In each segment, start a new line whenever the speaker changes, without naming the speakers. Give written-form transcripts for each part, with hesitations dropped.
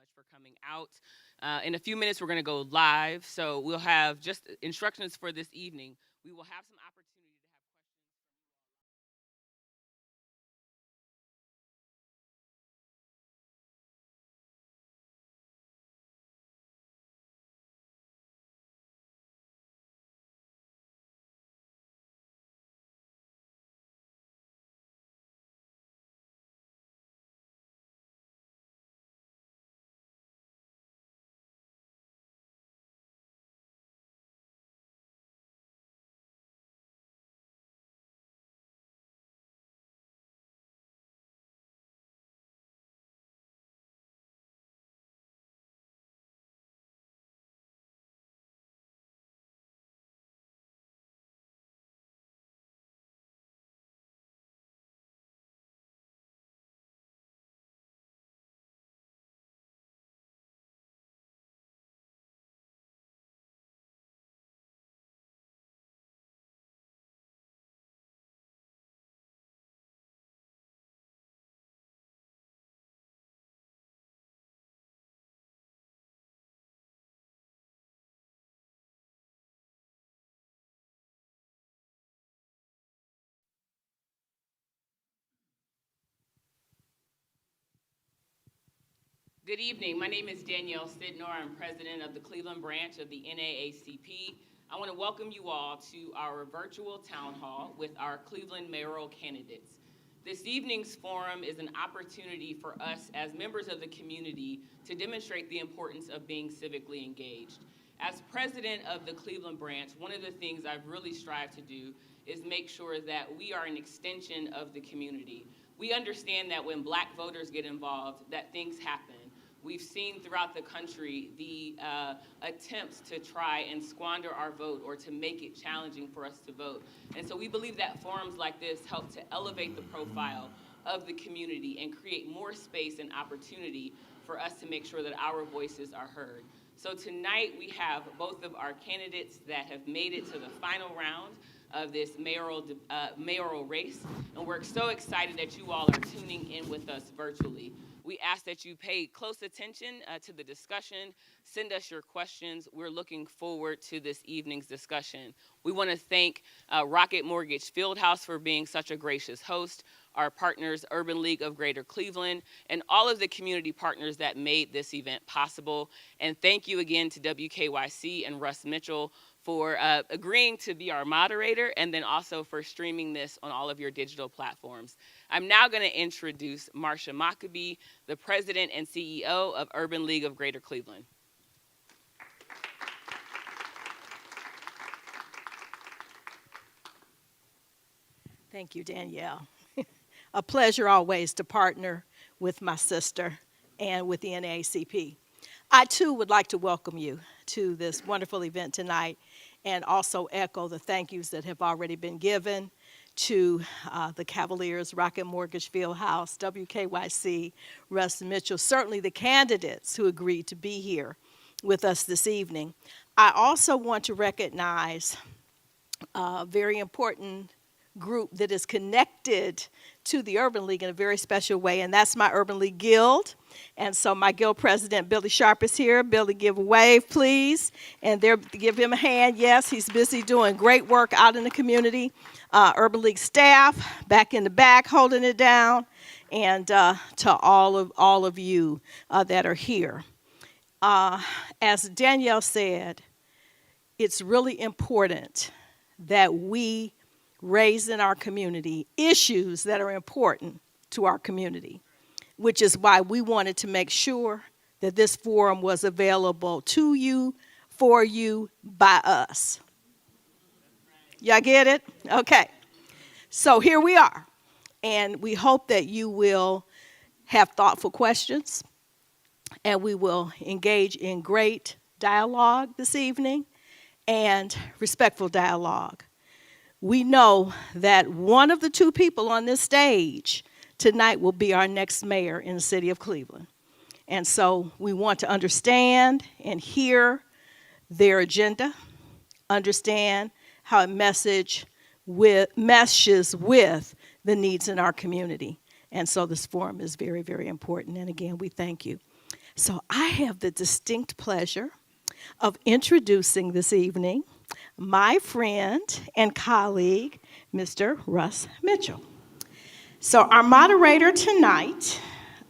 much for coming out. In a few minutes, we're going to go live, so we'll have just instructions for this evening. We will have some opportunity to have Good evening. My name is Danielle Sidnor. I'm president of the Cleveland branch of the NAACP. I want to welcome you all to our virtual town hall with our Cleveland mayoral candidates. This evening's forum is an opportunity for us as members of the community to demonstrate the importance of being civically engaged. As president of the Cleveland branch, one of the things I've really strived to do is make sure that we are an extension of the community. We understand that when Black voters get involved, that things happen. We've seen throughout the country the attempts to try and squander our vote or to make it challenging for us to vote. And so we believe that forums like this help to elevate the profile of the community and create more space and opportunity for us to make sure that our voices are heard. So tonight we have both of our candidates that have made it to the final round of this mayoral race, and we're so excited that you all are tuning in with us virtually. We ask that you pay close attention to the discussion. Send us your questions. We're looking forward to this evening's discussion. We want to thank Rocket Mortgage FieldHouse for being such a gracious host, our partners, Urban League of Greater Cleveland, and all of the community partners that made this event possible. And thank you again to WKYC and Russ Mitchell for agreeing to be our moderator, and then also for streaming this on all of your digital platforms. I'm now going to introduce Marsha Mockabee, the President and CEO of Urban League of Greater Cleveland.
Thank you, Danielle. A pleasure always to partner with my sister and with the NAACP. I, too, would like to welcome you to this wonderful event tonight and also echo the thank yous that have already been given to the Cavaliers, Rocket Mortgage FieldHouse, WKYC, Russ Mitchell, certainly the candidates who agreed to be here with us this evening. I also want to recognize a very important group that is connected to the Urban League in a very special way, and that's my Urban League Guild. And so my guild president, Billy Sharp, is here. Billy, give a wave, please. And give him a hand. Yes, he's busy doing great work out in the community. Urban League staff, back in the back, holding it down. And to all of you that are here. As Danielle said, it's really important that we raise in our community issues that are important to our community, which is why we wanted to make sure that this forum was available to you, for you, by us. Y'all get it? Okay. So here we are, and we hope that you will have thoughtful questions, and we will engage in great dialogue this evening and respectful dialogue. We know that one of the two people on this stage tonight will be our next mayor in the city of Cleveland. And so we want to understand and hear their agenda, understand how it meshes with the needs in our community. And so this forum is very, very important. And again, we thank you. So I have the distinct pleasure of introducing this evening my friend and colleague, Mr. Russ Mitchell. So our moderator tonight,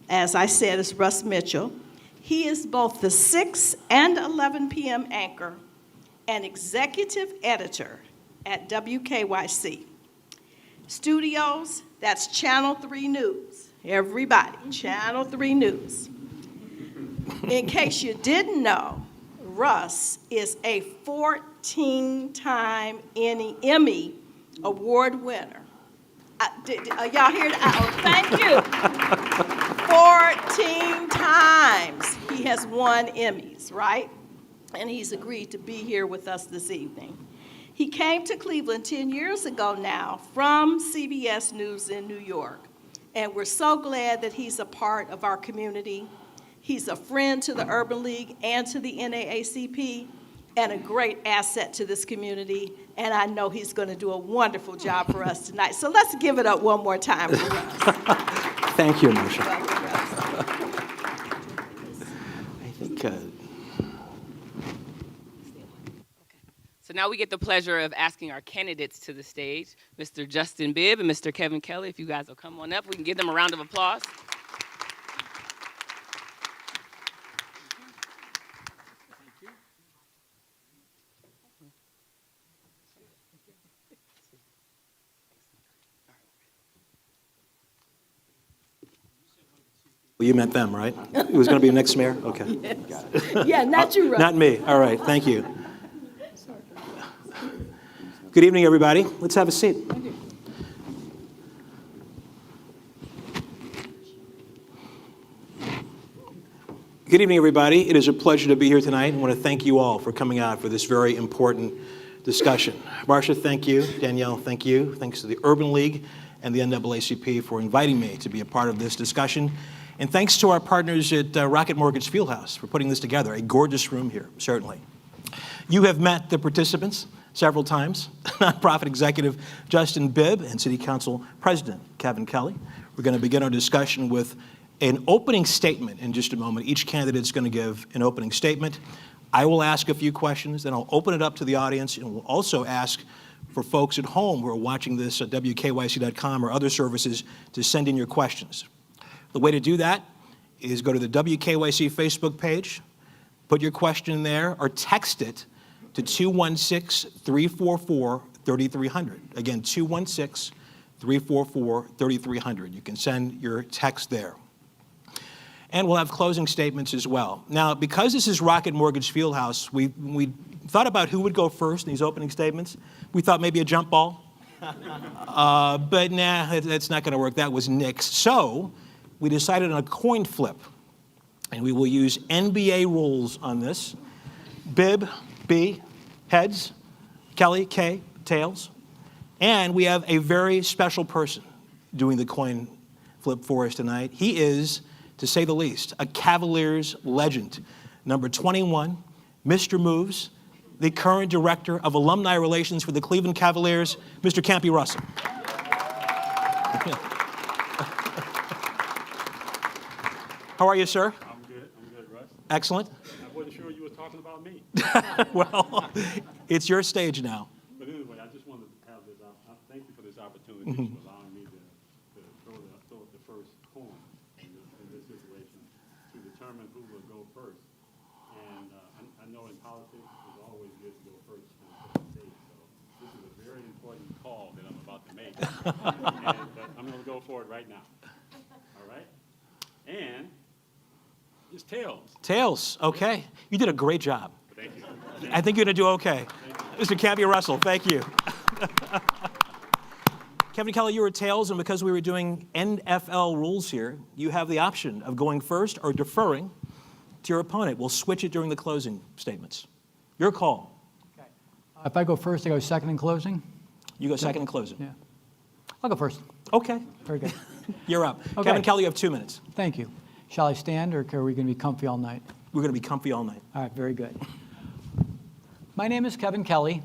as I said, is Russ Mitchell. He is both the 6 and 11 p.m. anchor and executive editor at WKYC. Studios, that's Channel 3 News. Everybody, Channel 3 News. In case you didn't know, Russ is a 14-time Emmy Award winner. Y'all hear that? Oh, thank you. 14 times he has won Emmys, right? And he's agreed to be here with us this evening. He came to Cleveland 10 years ago now from CBS News in New York. And we're so glad that he's a part of our community. He's a friend to the Urban League and to the NAACP, and a great asset to this community. And I know he's going to do a wonderful job for us tonight. So let's give it up one more time for Russ.
Thank you, Marsha. I think.
So now we get the pleasure of asking our candidates to the stage, Mr. Justin Bibb and Mr. Kevin Kelley. If you guys will come on up, we can give them a round of applause.
Well, you meant them, right? It was going to be the next mayor? Okay.
Yes. Yeah, not you, Russ.
Not me. All right. Thank you. Good evening, everybody. Let's have a seat. Good evening, everybody. It is a pleasure to be here tonight. I want to thank you all for coming out for this very important discussion. Marsha, thank you. Danielle, thank you. Thanks to the Urban League and the NAACP for inviting me to be a part of this discussion. And thanks to our partners at Rocket Mortgage FieldHouse for putting this together. A gorgeous room here, certainly. You have met the participants several times. Nonprofit executive Justin Bibb and City Council President Kevin Kelley. We're going to begin our discussion with an opening statement in just a moment. Each candidate's going to give an opening statement. I will ask a few questions, then I'll open it up to the audience, and we'll also ask for folks at home who are watching this at WKYC.com or other services to send in your questions. The way to do that is go to the WKYC Facebook page, put your question there, or text it to 216-344-3300. Again, 216-344-3300. You can send your text there. And we'll have closing statements as well. Now, because this is Rocket Mortgage FieldHouse, we thought about who would go first in these opening statements. We thought maybe a jump ball. But nah, that's not going to work. That was Nick's. So we decided on a coin flip. And we will use NBA rules on this. Bibb, B, heads. Kelley, K, tails. And we have a very special person doing the coin flip for us tonight. He is, to say the least, a Cavaliers legend. Number 21, Mr. Moves, the current director of alumni relations for the Cleveland Cavaliers, Mr. Campy Russell. How are you, sir?
I'm good, Russ.
Excellent.
I wasn't sure you were talking about me.
Well, it's your stage now.
But anyway, I just wanted to have this, thank you for this opportunity for allowing me to throw up the first coin in this situation to determine who will go first. And I know in politics it's always good to go first on the stage. So this is a very important call that I'm about to make. But I'm going to go for it right now. All right? And it's tails.
Tails, okay. You did a great job.
Thank you.
I think you're going to do okay. Mr. Campy Russell, thank you. Kevin Kelley, you were tails, and because we were doing NFL rules here, you have the option of going first or deferring to your opponent. We'll switch it during the closing statements. Your call.
Okay. If I go first, I go second in closing?
You go second in closing.
Yeah. I'll go first.
Okay.
Very good.
You're up.
Okay.
Kevin Kelley, you have 2 minutes.
Thank you. Shall I stand, or are we going to be comfy all night?
We're going to be comfy all night.
All right, very good. My name is Kevin Kelley.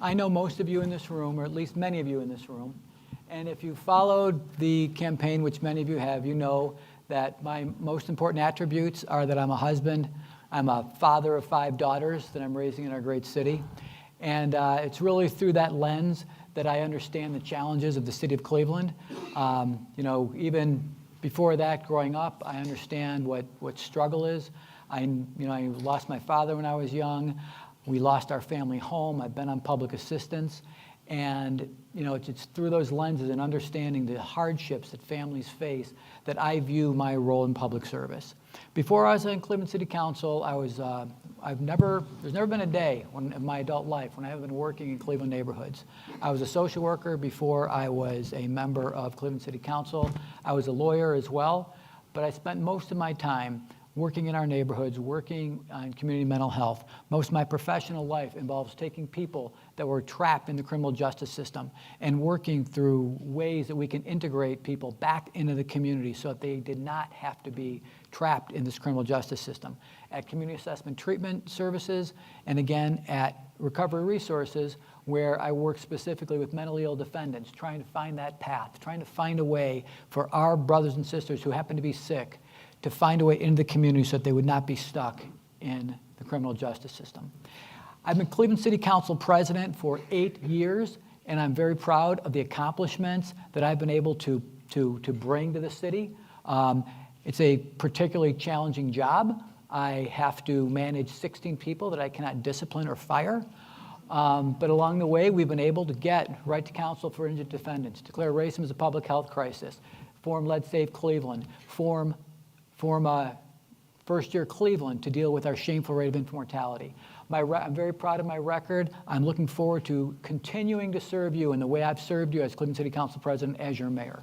I know most of you in this room, or at least many of you in this room. And if you followed the campaign, which many of you have, you know that my most important attributes are that I'm a husband, I'm a father of 5 daughters that I'm raising in our great city. And it's really through that lens that I understand the challenges of the city of Cleveland. Even before that, growing up, I understand what struggle is. I lost my father when I was young. We lost our family home. I've been on public assistance. And it's through those lenses and understanding the hardships that families face that I view my role in public service. Before I was in Cleveland City Council, there's never been a day in my adult life when I haven't been working in Cleveland neighborhoods. I was a social worker before I was a member of Cleveland City Council. I was a lawyer as well, but I spent most of my time working in our neighborhoods, working on community mental health. Most of my professional life involves taking people that were trapped in the criminal justice system and working through ways that we can integrate people back into the community so that they did not have to be trapped in this criminal justice system. At community assessment treatment services, and again at recovery resources, where I work specifically with mentally ill defendants, trying to find that path, trying to find a way for our brothers and sisters who happen to be sick to find a way into the community so that they would not be stuck in the criminal justice system. I've been Cleveland City Council president for 8 years, and I'm very proud of the accomplishments that I've been able to bring to the city. It's a particularly challenging job. I have to manage 16 people that I cannot discipline or fire. But along the way, we've been able to get right to counsel for indigent defendants, declare racism as a public health crisis, form Let's Save Cleveland, form First Year Cleveland to deal with our shameful rate of infant mortality. I'm very proud of my record. I'm looking forward to continuing to serve you in the way I've served you as Cleveland City Council President, as your mayor.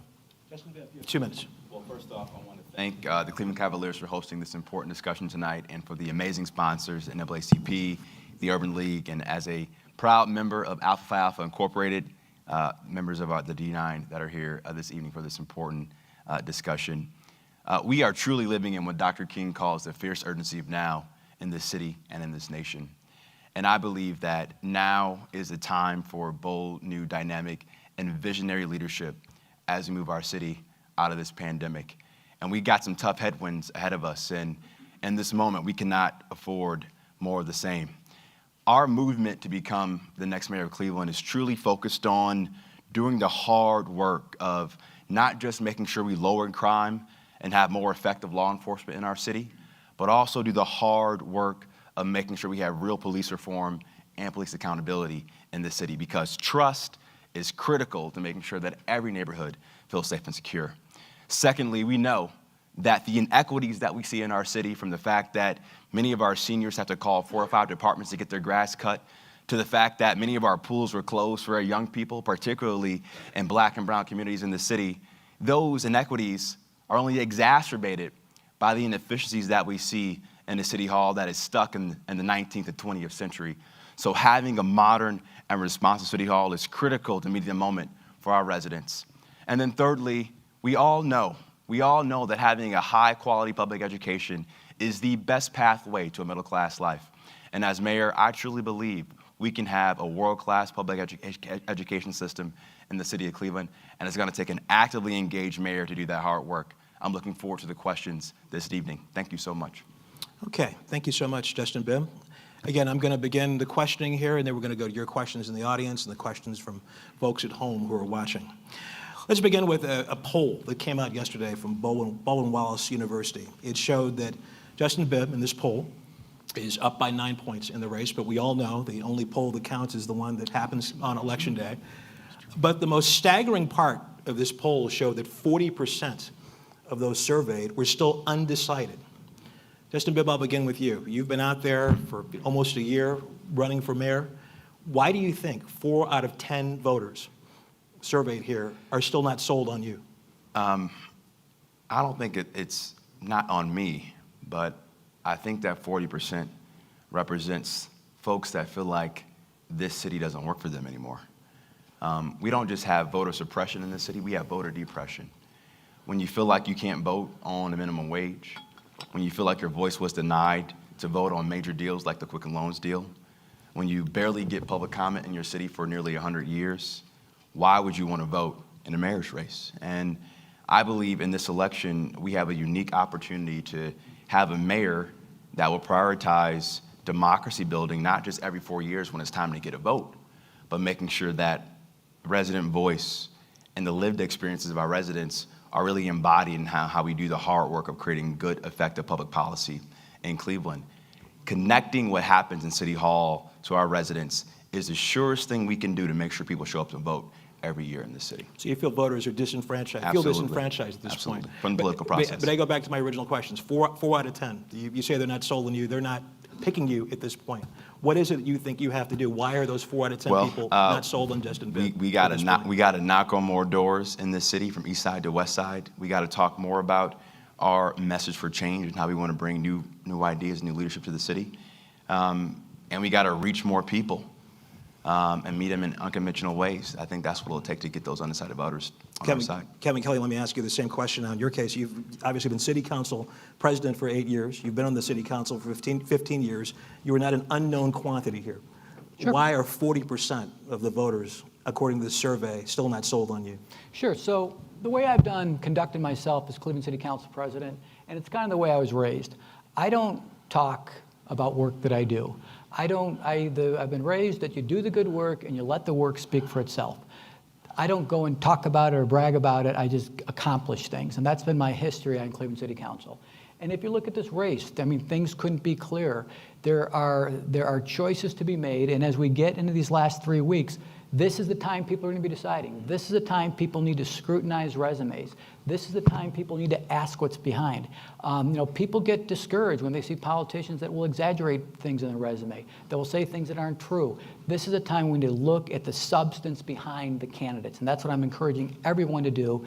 2 minutes.
Well, first off, I want to thank the Cleveland Cavaliers for hosting this important discussion tonight and for the amazing sponsors, NAACP, the Urban League, and as a proud member of Alpha Phi Alpha Incorporated, members of the D9 that are here this evening for this important discussion. We are truly living in what Dr. King calls the fierce urgency of now in this city and in this nation. And I believe that now is the time for bold, new, dynamic, and visionary leadership as we move our city out of this pandemic. And we got some tough headwinds ahead of us, and in this moment, we cannot afford more of the same. Our movement to become the next mayor of Cleveland is truly focused on doing the hard work of not just making sure we lower crime and have more effective law enforcement in our city, but also do the hard work of making sure we have real police reform and police accountability in the city, because trust is critical to making sure that every neighborhood feels safe and secure. Secondly, we know that the inequities that we see in our city, from the fact that many of our seniors have to call 4 or 5 departments to get their grass cut, to the fact that many of our pools were closed for our young people, particularly in Black and brown communities in the city, those inequities are only exacerbated by the inefficiencies that we see in a city hall that is stuck in the 19th and 20th century. So having a modern and responsive city hall is critical to meet the moment for our residents. And then thirdly, we all know that having a high quality public education is the best pathway to a middle class life. And as mayor, I truly believe we can have a world-class public education system in the city of Cleveland, and it's going to take an actively engaged mayor to do that hard work. I'm looking forward to the questions this evening. Thank you so much.
Okay, thank you so much, Justin Bibb. Again, I'm going to begin the questioning here, and then we're going to go to your questions in the audience and the questions from folks at home who are watching. Let's begin with a poll that came out yesterday from Bowen Wallace University. It showed that Justin Bibb in this poll is up by 9 points in the race, but we all know the only poll that counts is the one that happens on Election Day. But the most staggering part of this poll showed that 40% of those surveyed were still undecided. Justin Bibb, I'll begin with you. You've been out there for almost a year running for mayor. Why do you think 4 out of 10 voters surveyed here are still not sold on you?
I don't think it's not on me, but I think that 40% represents folks that feel like this city doesn't work for them anymore. We don't just have voter suppression in this city, we have voter depression. When you feel like you can't vote on a minimum wage, when you feel like your voice was denied to vote on major deals like the Quicken Loans deal, when you barely get public comment in your city for nearly 100 years, why would you want to vote in a mayor's race? And I believe in this election, we have a unique opportunity to have a mayor that will prioritize democracy building, not just every 4 years when it's time to get a vote, but making sure that resident voice and the lived experiences of our residents are really embodied in how we do the hard work of creating good, effective public policy in Cleveland. Connecting what happens in City Hall to our residents is the surest thing we can do to make sure people show up to vote every year in the city.
So you feel voters are disenfranchised,
Absolutely.
feel disenfranchised at this
Absolutely.
point?
From the political process.
But I go back to my original questions. Four out of 10. You say they're not sold on you. They're not picking you at this point. What is it that you think you have to do? Why are those 4 out of 10 people not sold on Justin Bibb?
We got to knock on more doors in this city from east side to west side. We got to talk more about our message for change and how we want to bring new ideas, new leadership to the city. And we got to reach more people and meet them in unconventional ways. I think that's what it'll take to get those undecided voters on our side.
Kevin Kelley, let me ask you the same question on your case. You've obviously been city council president for 8 years. You've been on the city council for 15 years. You are not an unknown quantity here. Sure. Why are 40% of the voters, according to this survey, still not sold on you?
Sure. So the way I've conducted myself as Cleveland City Council president, and it's kind of the way I was raised, I don't talk about work that I do. I've been raised that you do the good work and you let the work speak for itself. I don't go and talk about it or brag about it. I just accomplish things. And that's been my history on Cleveland City Council. And if you look at this race, I mean, things couldn't be clearer. There are choices to be made. And as we get into these last 3 weeks, this is the time people are going to be deciding. This is the time people need to scrutinize resumes. This is the time people need to ask what's behind. People get discouraged when they see politicians that will exaggerate things in their resume, that will say things that aren't true. This is a time when we need to look at the substance behind the candidates, and that's what I'm encouraging everyone to do.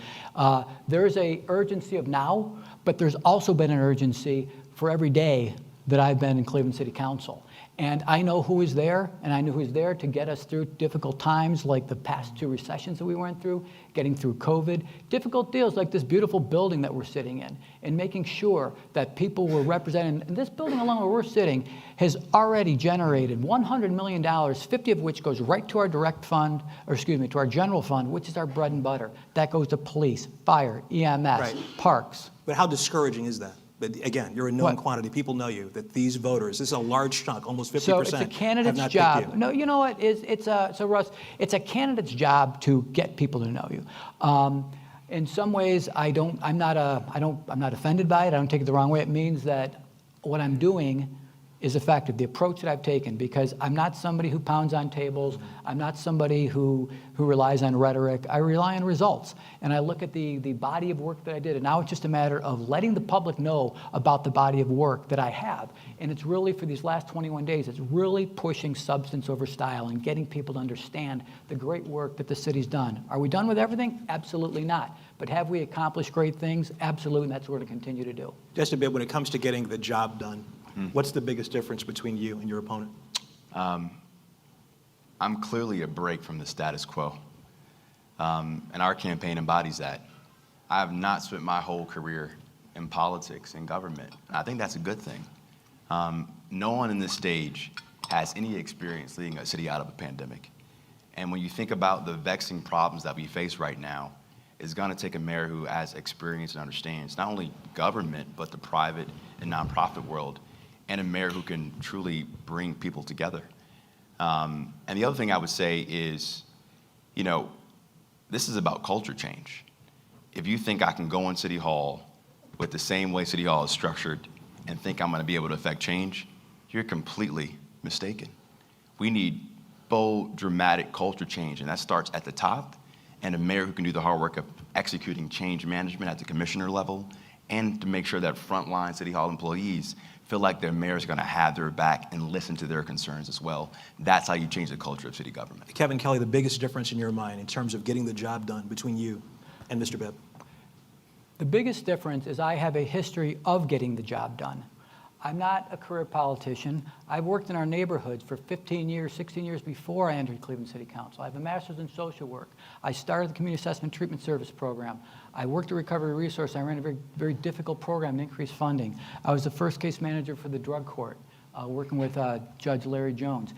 There's an urgency of now, but there's also been an urgency for every day that I've been in Cleveland City Council. And I know who is there, and I know who is there to get us through difficult times like the past 2 recessions that we went through, getting through COVID, difficult deals like this beautiful building that we're sitting in, and making sure that people were represented. And this building along where we're sitting has already generated $100 million, 50 of which goes right to our to our general fund, which is our bread and butter. That goes to police, fire, EMS, parks.
But how discouraging is that? But again, you're a known quantity. People know you, that these voters, this is a large chunk, almost 50%.
So it's a candidate's job. No, you know what? So Russ, it's a candidate's job to get people to know you. In some ways, I'm not offended by it. I don't take it the wrong way. It means that what I'm doing is effective, the approach that I've taken, because I'm not somebody who pounds on tables. I'm not somebody who relies on rhetoric. I rely on results. And I look at the body of work that I did. And now it's just a matter of letting the public know about the body of work that I have. And it's really, for these last 21 days, it's really pushing substance over style and getting people to understand the great work that the city's done. Are we done with everything? Absolutely not. But have we accomplished great things? Absolutely, and that's what we're going to continue to do.
Just a bit, when it comes to getting the job done, what's the biggest difference between you and your opponent?
I'm clearly a break from the status quo, and our campaign embodies that. I have not spent my whole career in politics and government. I think that's a good thing. No one in this stage has any experience leading a city out of a pandemic. And when you think about the vexing problems that we face right now, it's going to take a mayor who has experience and understands not only government, but the private and nonprofit world, and a mayor who can truly bring people together. And the other thing I would say is, this is about culture change. If you think I can go in City Hall with the same way City Hall is structured and think I'm going to be able to affect change, you're completely mistaken. We need bold, dramatic culture change, and that starts at the top, and a mayor who can do the hard work of executing change management at the commissioner level, and to make sure that frontline City Hall employees feel like their mayor is going to have their back and listen to their concerns as well. That's how you change the culture of city government.
Kevin Kelley, the biggest difference in your mind in terms of getting the job done between you and Mr. Bibb?
The biggest difference is I have a history of getting the job done. I'm not a career politician. I've worked in our neighborhoods for 15 years, 16 years before I entered Cleveland City Council. I have a master's in social work. I started the Community Assessment Treatment Service program. I worked at Recovery Resource. I ran a very, very difficult program to increase funding. I was the first case manager for the drug court, working with Judge Larry Jones.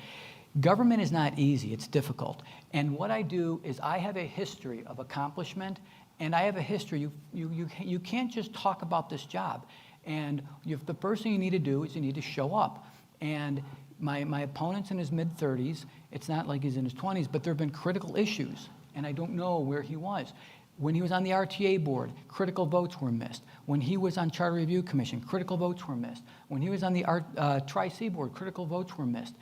Government is not easy. It's difficult. And what I do is I have a history of accomplishment And I have a history. You can't just talk about this job. And the first thing you need to do is you need to show up. And my opponent's in his mid-30s. It's not like he's in his 20s, but there have been critical issues, and I don't know where he was. When he was on the RTA board, critical votes were missed. When he was on Charter Review Commission, critical votes were missed. When he was on the Tri-C board, critical votes were missed.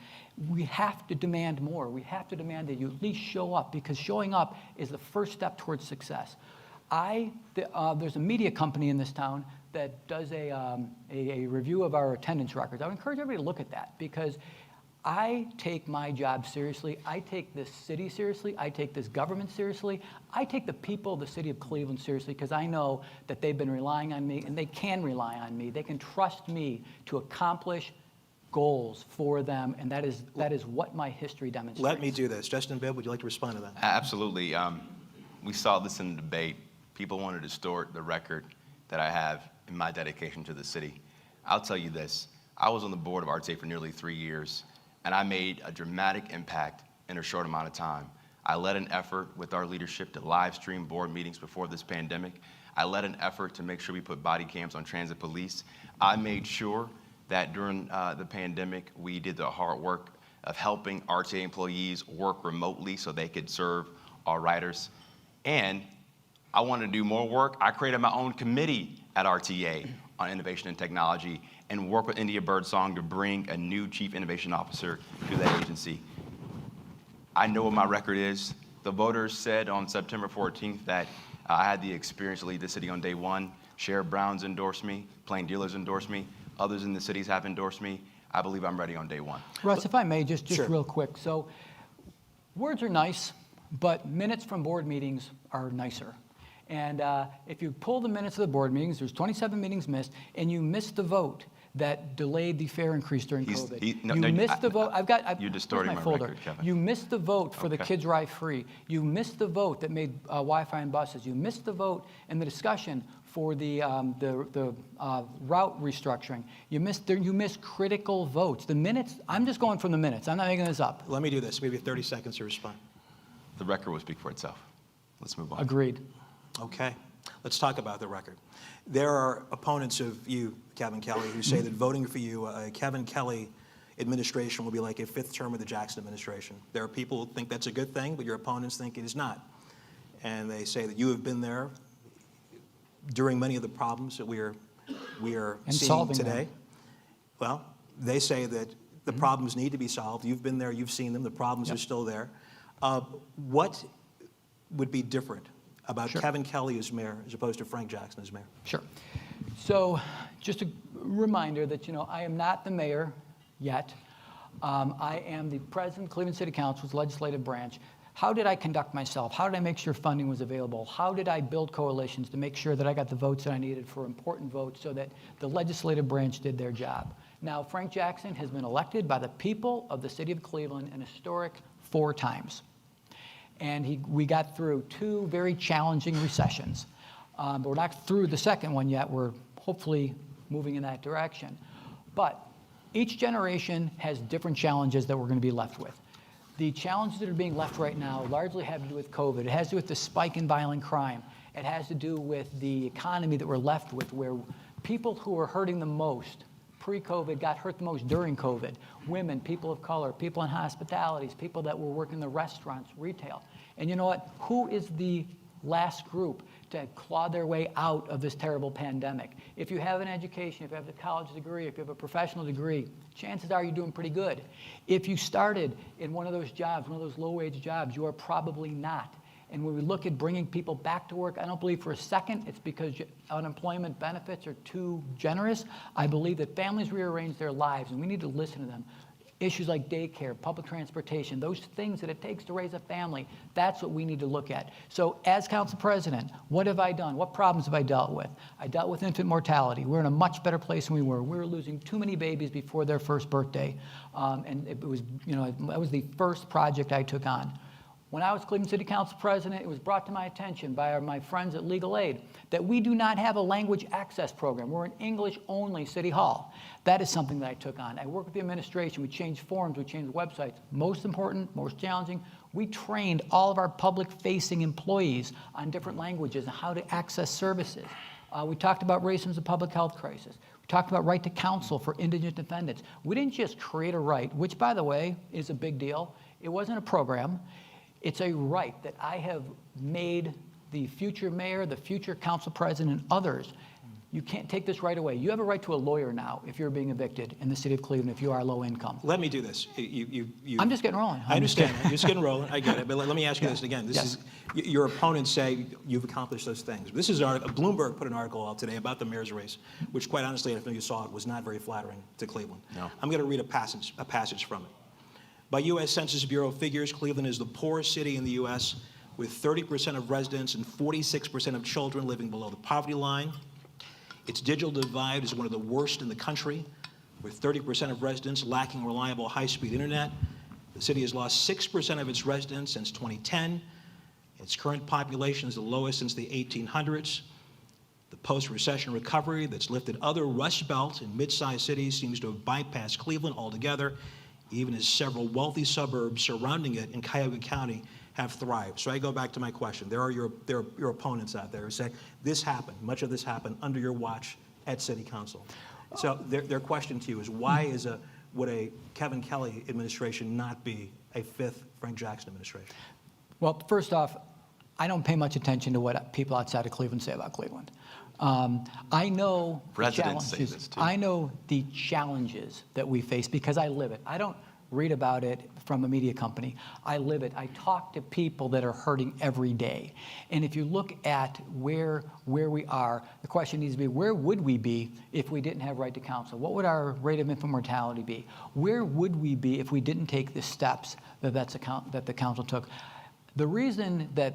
We have to demand more. We have to demand that you at least show up, because showing up is the first step towards success. There's a media company in this town that does a review of our attendance records. I would encourage everybody to look at that, because I take my job seriously. I take this city seriously. I take this government seriously. I take the people of the city of Cleveland seriously, because I know that they've been relying on me, and they can rely on me. They can trust me to accomplish goals for them, and that is what my history demonstrates.
Let me do this. Justin Bibb, would you like to respond to that?
Absolutely. We saw this in the debate. People want to distort the record that I have in my dedication to the city. I'll tell you this. I was on the board of RTA for nearly 3 years, and I made a dramatic impact in a short amount of time. I led an effort with our leadership to live stream board meetings before this pandemic. I led an effort to make sure we put body cams on transit police. I made sure that during the pandemic, we did the hard work of helping RTA employees work remotely so they could serve our riders. And I wanted to do more work. I created my own committee at RTA on innovation and technology, and work with India Birdsong to bring a new chief innovation officer to that agency. I know what my record is. The voters said on September 14th that I had the experience to lead the city on day one. Sheriff Brown's endorsed me, Plain Dealers endorsed me, others in the cities have endorsed me. I believe I'm ready on day one.
Russ, if I may, just
Sure.
real quick. So words are nice, but minutes from board meetings are nicer. And if you pull the minutes of the board meetings, there's 27 meetings missed, and you missed the vote that delayed the fare increase during COVID. You missed the vote.
You're distorting my
folder.
record, Kevin.
You missed the vote for the
Okay.
Kids Ride Free. You missed the vote that made Wi-Fi in buses. You missed the vote in the discussion for the route restructuring. You missed critical votes. The minutes, I'm just going from the minutes. I'm not making this up.
Let me do this. Maybe 30 seconds to respond.
The record will speak for itself. Let's move on.
Agreed.
Okay. Let's talk about the record. There are opponents of you, Kevin Kelley, who say that voting for you, Kevin Kelley administration will be like a fifth term of the Jackson administration. There are people who think that's a good thing, but your opponents think it is not. And they say that you have been there during many of the problems that we are
And
seeing
solving
today.
them.
Well, they say that the problems need to be solved. You've been there, you've seen them, the problems
Yep.
are still there. What would be different about
Sure.
Kevin Kelley as mayor as opposed to Frank Jackson as mayor?
Sure. So just a reminder that, I am not the mayor yet. I am the president of Cleveland City Council's legislative branch. How did I conduct myself? How did I make sure funding was available? How did I build coalitions to make sure that I got the votes that I needed for important votes so that the legislative branch did their job? Now, Frank Jackson has been elected by the people of the city of Cleveland an historic 4 times. And we got through 2 very challenging recessions. But we're not through the second one yet. We're hopefully moving in that direction. But each generation has different challenges that we're going to be left with. The challenges that are being left right now largely have to do with COVID. It has to do with the spike in violent crime. It has to do with the economy that we're left with, where people who are hurting the most pre-COVID got hurt the most during COVID. Women, people of color, people in hospitalities, people that were working the restaurants, retail. And you know what? Who is the last group to claw their way out of this terrible pandemic? If you have an education, if you have a college degree, if you have a professional degree, chances are you're doing pretty good. If you started in one of those jobs, one of those low-wage jobs, you are probably not. And when we look at bringing people back to work, I don't believe for a second it's because unemployment benefits are too generous. I believe that families rearrange their lives, and we need to listen to them. Issues like daycare, public transportation, those things that it takes to raise a family, that's what we need to look at. So as council president, what have I done? What problems have I dealt with? I dealt with infant mortality. We're in a much better place than we were. We were losing too many babies before their first birthday. And it was, that was the first project I took on. When I was Cleveland City Council President, it was brought to my attention by my friends at Legal Aid that we do not have a language access program. We're an English-only city hall. That is something that I took on. I worked with the administration. We changed forms. We changed websites. Most important, most challenging, we trained all of our public-facing employees on different languages and how to access services. We talked about racism as a public health crisis. We talked about right to counsel for indigent defendants. We didn't just create a right, which, by the way, is a big deal. It wasn't a program. It's a right that I have made the future mayor, the future council president, and others. You can't take this right away. You have a right to a lawyer now if you're being evicted in the city of Cleveland if you are low income.
Let me do this.
I'm just getting rolling.
I understand. You're just getting rolling. I get it. But let me ask you this again. This is your opponents say you've accomplished those things. This is Bloomberg put an article out today about the mayor's race, which quite honestly, I know you saw it, was not very flattering to Cleveland.
No.
I'm going to read a passage from it. By U.S. Census Bureau figures, Cleveland is the poorest city in the U.S. with 30% of residents and 46% of children living below the poverty line. Its digital divide is one of the worst in the country, with 30% of residents lacking reliable high-speed internet. The city has lost 6% of its residents since 2010. Its current population is the lowest since the 1800s. The post-recession recovery that's lifted other Rust Belt and mid-sized cities seems to have bypassed Cleveland altogether, even as several wealthy suburbs surrounding it in Cuyahoga County have thrived. So I go back to my question. There are your opponents out there who say this happened, much of this happened under your watch at City Council. So their question to you is why would a Kevin Kelley administration not be a fifth Frank Jackson administration?
Well, first off, I don't pay much attention to what people outside of Cleveland say about Cleveland. I know
Residents say this too.
I know the challenges that we face because I live it. I don't read about it from a media company. I live it. I talk to people that are hurting every day. And if you look at where we are, the question needs to be, where would we be if we didn't have right to counsel? What would our rate of infant mortality be? Where would we be if we didn't take the steps that the council took? The reason that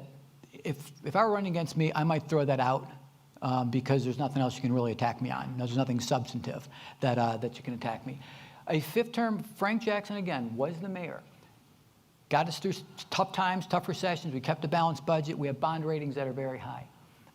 if I were running against me, I might throw that out because there's nothing else you can really attack me on. There's nothing substantive that you can attack me. A fifth term, Frank Jackson, again, was the mayor. Got us through tough times, tough recessions. We kept a balanced budget. We have bond ratings that are very high.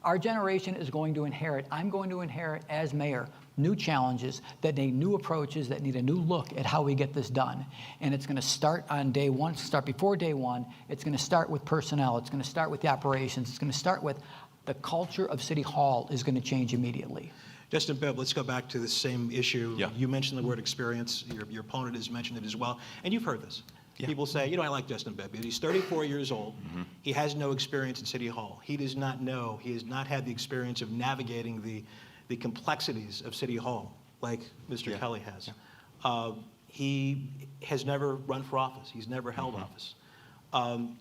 Our generation is going to inherit, I'm going to inherit as mayor, new challenges that need new approaches, that need a new look at how we get this done. And it's going to start on day one, start before day one. It's going to start with personnel. It's going to start with the operations. It's going to start with the culture of City Hall is going to change immediately.
Justin Bibb, let's go back to the same issue.
Yeah.
You mentioned the word experience. Your opponent has mentioned it as well. And you've heard this.
Yeah.
People say, I like Justin Bibb. He's 34 years old. Mm-hmm. He has no experience in City Hall. He does not know. He has not had the experience of navigating the complexities of City Hall like Mr. Kelley has. Yeah. He has never run for office. He's never held office.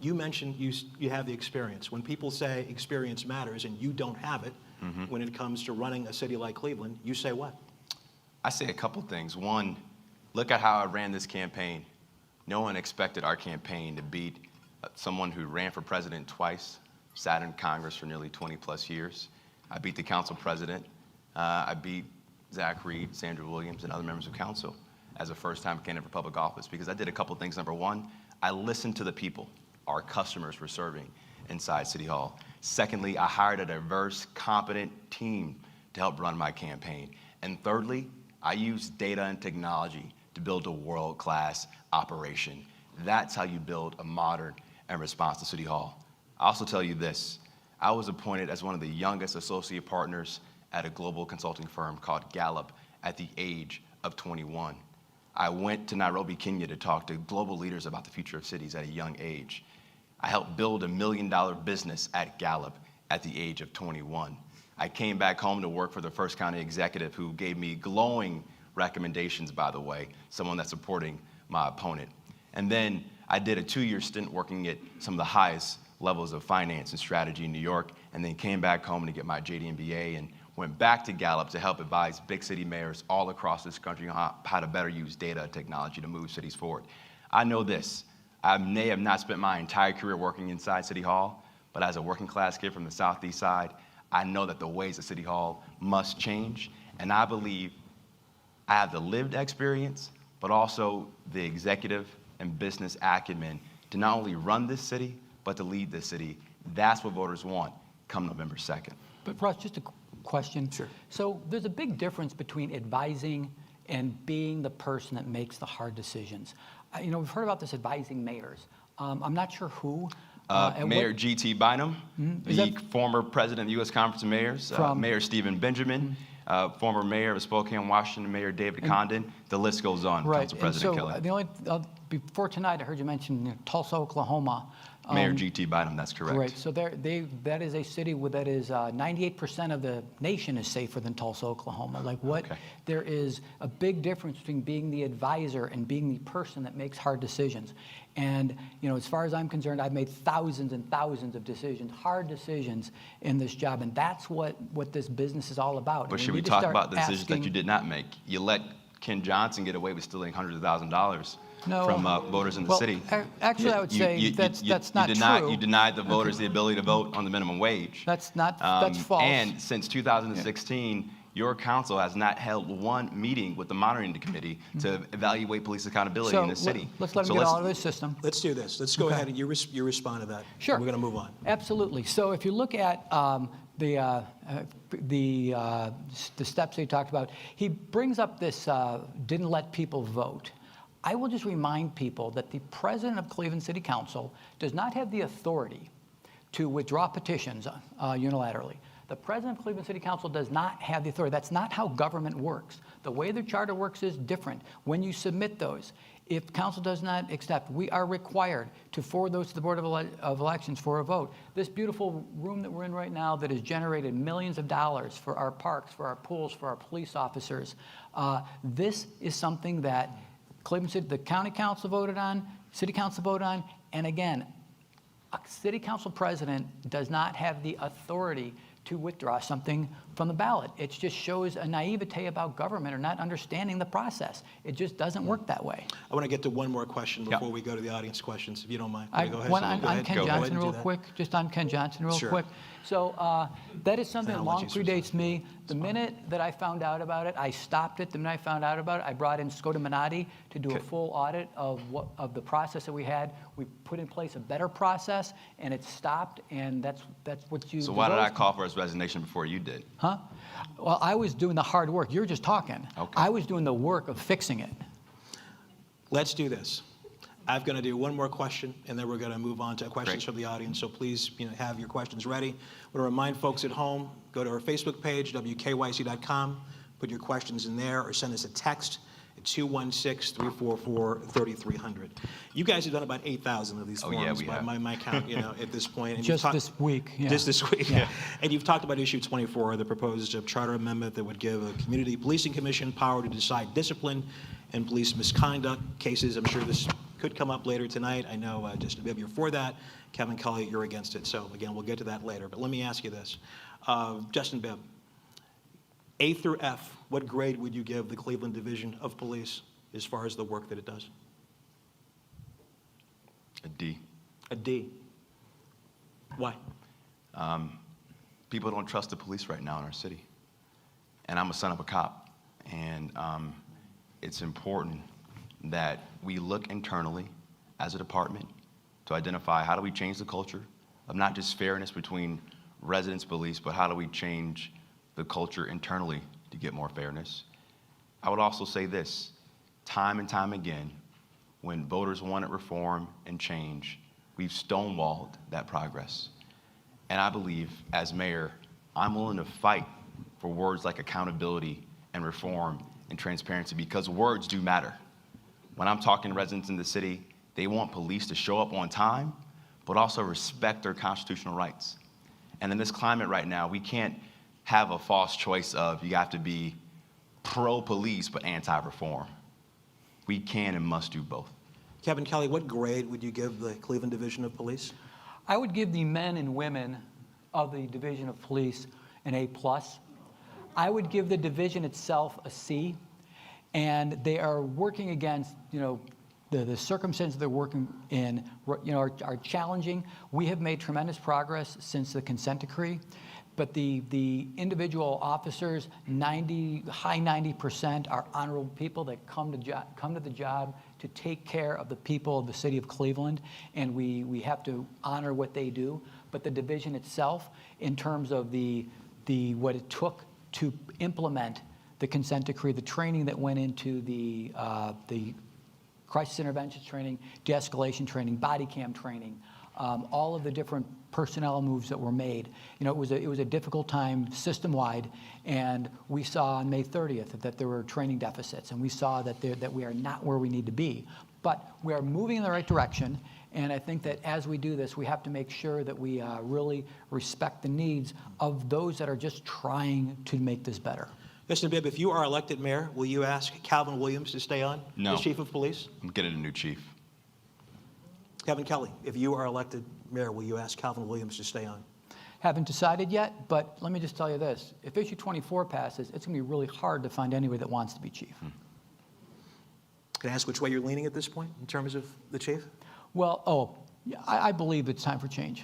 You mentioned you have the experience. When people say experience matters and you don't have it, when it comes to running a city like Cleveland, you say what?
I say a couple things. One, look at how I ran this campaign. No one expected our campaign to beat someone who ran for president twice, sat in Congress for nearly 20 plus years. I beat the council president. I beat Zach Reed, Sandra Williams, and other members of council as a first-time candidate for public office because I did a couple things. Number one, I listened to the people our customers were serving inside City Hall. Secondly, I hired a diverse, competent team to help run my campaign. And thirdly, I used data and technology to build a world-class operation. That's how you build a modern and responsive City Hall. I also tell you this, I was appointed as one of the youngest associate partners at a global consulting firm called Gallup at the age of 21. I went to Nairobi, Kenya to talk to global leaders about the future of cities at a young age. I helped build $1 million business at Gallup at the age of 21. I came back home to work for the first county executive who gave me glowing recommendations, by the way, someone that's supporting my opponent. And then I did a 2-year stint working at some of the highest levels of finance and strategy in New York, and then came back home to get my JD MBA and went back to Gallup to help advise big city mayors all across this country on how to better use data and technology to move cities forward. I know this. I may have not spent my entire career working inside City Hall, but as a working class kid from the Southeast side, I know that the ways of City Hall must change, and I believe I have the lived experience, but also the executive and business acumen to not only run this city, but to lead this city. That's what voters want come November 2nd.
But Russ, just a question.
Sure.
So there's a big difference between advising and being the person that makes the hard decisions. We've heard about this advising mayors. I'm not sure who.
Mayor G.T. Bynum,
Is
the
that-
former president of the U.S. Conference of Mayors, Mayor Stephen Benjamin, former mayor of Spokane, Washington, Mayor David Condon. The list goes on,
Right.
Council President
and so
Kelley.
Before tonight, I heard you mention Tulsa, Oklahoma.
Mayor G.T. Bynum, that's correct.
Right. So that is a city that is 98% of the nation is safer than Tulsa, Oklahoma.
Okay.
There is a big difference between being the advisor and being the person that makes hard decisions. And as far as I'm concerned, I've made thousands and thousands of decisions, hard decisions in this job, and that's what this business is all about.
But
And
should we
need to
talk
start
about the decisions that
asking-
you did not make? You let Ken Johnson get away with stealing hundreds of thousands of dollars from voters in the
well,
city.
Actually, I would say that's not true.
You denied the voters the ability to vote on the minimum wage.
That's false.
And since 2016, your council has not held one meeting with the monitoring committee to evaluate police accountability in the city.
Let's let him get out of his system.
Let's do this. Let's go ahead and you respond to that.
Sure.
We're going to move on.
Absolutely. So if you look at the steps that he talked about, he brings up this didn't let people vote. I will just remind people that the president of Cleveland City Council does not have the authority to withdraw petitions unilaterally. The president of Cleveland City Council does not have the authority. That's not how government works. The way the charter works is different. When you submit those, if council does not accept, we are required to forward those to the Board of Elections for a vote. This beautiful room that we're in right now that has generated millions of dollars for our parks, for our pools, for our police officers, this is something that Cleveland City, the county council voted on, city council voted on, and again, a city council president does not have the authority to withdraw something from the ballot. It just shows a naivete about government or not understanding the process. It just doesn't work that way.
I want to get to one more question before we go to the audience questions, if you don't mind.
On
Go ahead.
Ken Johnson real quick, just on Ken Johnson real
Sure.
quick. So that is something that
I'll let
long
you
predates me. The minute that I found out about it, I stopped it. The minute I found out about it, I brought in Scota Minotti to do a full audit of the process that we had. We put in place a better process, and it stopped, and that's what you...
So why did I call for his resignation before you did?
Huh? Well, I was doing the hard work. You were just talking.
Okay.
I was doing the work of fixing it.
Let's do this. I'm going to do one more question, and then we're going to move on to questions from the audience. So please, have your questions ready. I want to remind folks at home, go to our Facebook page, wkyc.com, put your questions in there, or send us a text at 216-344-3300. You guys have done about 8,000 of these forums by my count, at this point. And
Just this week. Yeah.
Just this week.
Yeah.
And you've talked about issue 24, the proposed charter amendment that would give a community policing commission power to decide discipline and police misconduct cases. I'm sure this could come up later tonight. I know Justin Bibb, you're for that. Kevin Kelley, you're against it. So again, we'll get to that later. But let me ask you this. Justin Bibb, A through F, what grade would you give the Cleveland Division of Police as far as the work that it does?
A D.
A D. Why?
People don't trust the police right now in our city. And I'm a son of a cop. And it's important that we look internally as a department to identify how do we change the culture of not just fairness between residents, police, but how do we change the culture internally to get more fairness. I would also say this, time and time again, when voters wanted reform and change, we've stonewalled that progress. And I believe, as mayor, I'm willing to fight for words like accountability and reform and transparency, because words do matter. When I'm talking to residents in the city, they want police to show up on time, but also respect their constitutional rights. And in this climate right now, we can't have a false choice of you have to be pro-police but anti-reform. We can and must do both.
Kevin Kelley, what grade would you give the Cleveland Division of Police?
I would give the men and women of the Division of Police an A+. I would give the division itself a C. And they are working against, the circumstances they're working in, are challenging. We have made tremendous progress since the consent decree, but the individual officers, high 90% are honorable people that come to the job to take care of the people of the city of Cleveland, and we have to honor what they do. But the division itself, in terms of what it took to implement the consent decree, the training that went into the crisis interventions training, de-escalation training, body cam training, all of the different personnel moves that were made. It was a difficult time system-wide, and we saw on May 30th that there were training deficits, and we saw that we are not where we need to be. But we are moving in the right direction, and I think that as we do this, we have to make sure that we really respect the needs of those that are just trying to make this better.
Mr. Bibb, if you are elected mayor, will you ask Calvin Williams to stay on
No.
as chief of police?
I'm getting a new chief.
Kevin Kelley, if you are elected mayor, will you ask Calvin Williams to stay on?
Haven't decided yet, but let me just tell you this. If issue 24 passes, it's going to be really hard to find anybody that wants to be chief.
Can I ask which way you're leaning at this point in terms of the chief?
Well, I believe it's time for change,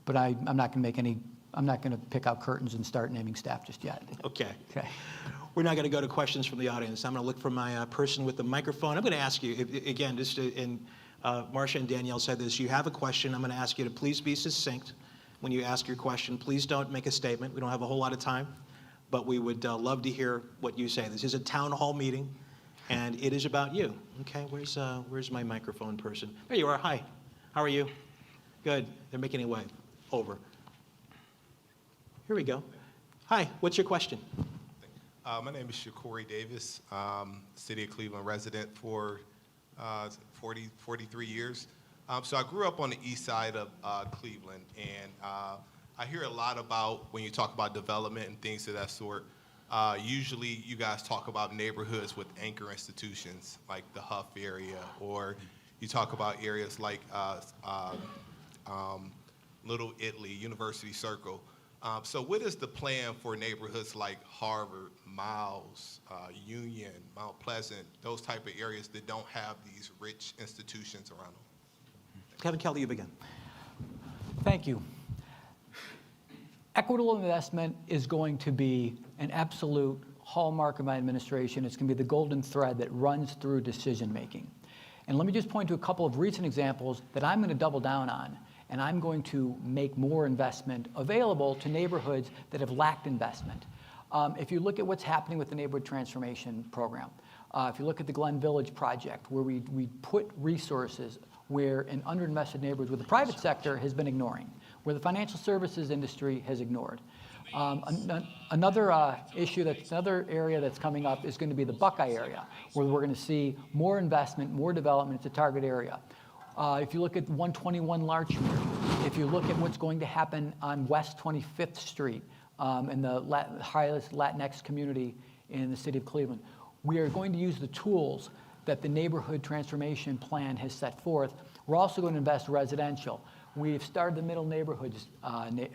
but I'm not going to pick out curtains and start naming staff just yet.
Okay.
Okay.
We're now going to go to questions from the audience. I'm going to look for my person with the microphone. I'm going to ask you, again, Marsha and Danielle said this, you have a question. I'm going to ask you to please be succinct when you ask your question. Please don't make a statement. We don't have a whole lot of time, but we would love to hear what you say. This is a town hall meeting, and it is about you. Okay, where's my microphone person? There you are. Hi. How are you? Good. They're making a way. Over. Here we go. Hi. What's your question?
My name is Shakori Davis, City of Cleveland resident for 43 years. So I grew up on the east side of Cleveland, and I hear a lot about when you talk about development and things of that sort. Usually you guys talk about neighborhoods with anchor institutions like the Huff area, or you talk about areas like Little Italy, University Circle. So what is the plan for neighborhoods like Harvard, Miles, Union, Mount Pleasant, those type of areas that don't have these rich institutions around them?
Kevin Kelley, you begin.
Thank you. Equitable investment is going to be an absolute hallmark of my administration. It's going to be the golden thread that runs through decision making. And let me just point to a couple of recent examples that I'm going to double down on. And I'm going to make more investment available to neighborhoods that have lacked investment. If you look at what's happening with the Neighborhood Transformation Program, if you look at the Glen Village project, where we put resources where an underinvested neighborhoods, where the private sector has been ignoring, where the financial services industry has ignored. Another area that's coming up is going to be the Buckeye area, where we're going to see more investment, more development. It's a target area. If you look at 121 Larchmere, if you look at what's going to happen on West 25th Street in the highest Latinx community in the city of Cleveland, we are going to use the tools that the Neighborhood Transformation Plan has set forth. We're also going to invest residential. We've started the Middle Neighborhoods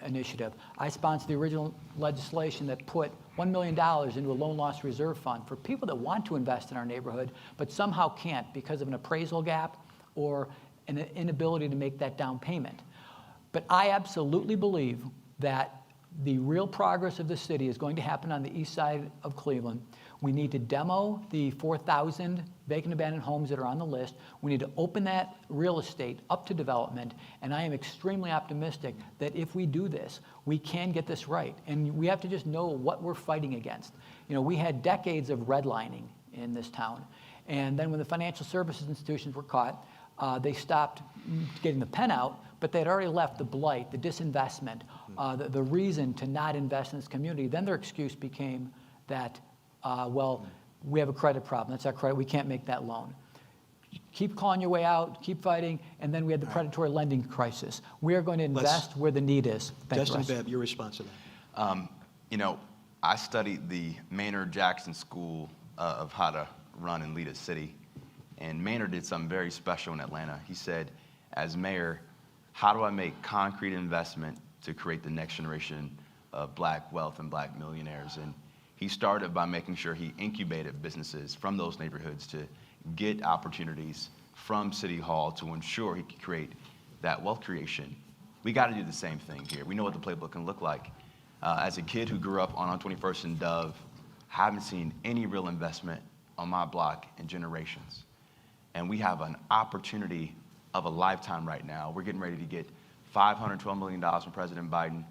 Initiative. I sponsored the original legislation that put $1 million into a loan loss reserve fund for people that want to invest in our neighborhood, but somehow can't because of an appraisal gap or an inability to make that down payment. But I absolutely believe that the real progress of the city is going to happen on the east side of Cleveland. We need to demo the 4,000 vacant abandoned homes that are on the list. We need to open that real estate up to development, and I am extremely optimistic that if we do this, we can get this right. And we have to just know what we're fighting against. We had decades of redlining in this town, and then when the financial services institutions were caught, they stopped getting the pen out, but they had already left the blight, the disinvestment, the reason to not invest in this community. Then their excuse became that, we have a credit problem. That's our credit. We can't make that loan. Keep clawing your way out, keep fighting, and then we had the predatory lending crisis. We are going to invest where the need is. Thanks,
Justin
Russ.
Bibb, your response to that.
I studied the Maynard Jackson School of how to run and lead a city. And Maynard did something very special in Atlanta. He said, as mayor, how do I make concrete investment to create the next generation of black wealth and black millionaires? And he started by making sure he incubated businesses from those neighborhoods to get opportunities from City Hall to ensure he can create that wealth creation. We got to do the same thing here. We know what the playbook can look like. As a kid who grew up on 21st and Dove, I haven't seen any real investment on my block in generations. And we have an opportunity of a lifetime right now. We're getting ready to get $512 million from President Biden.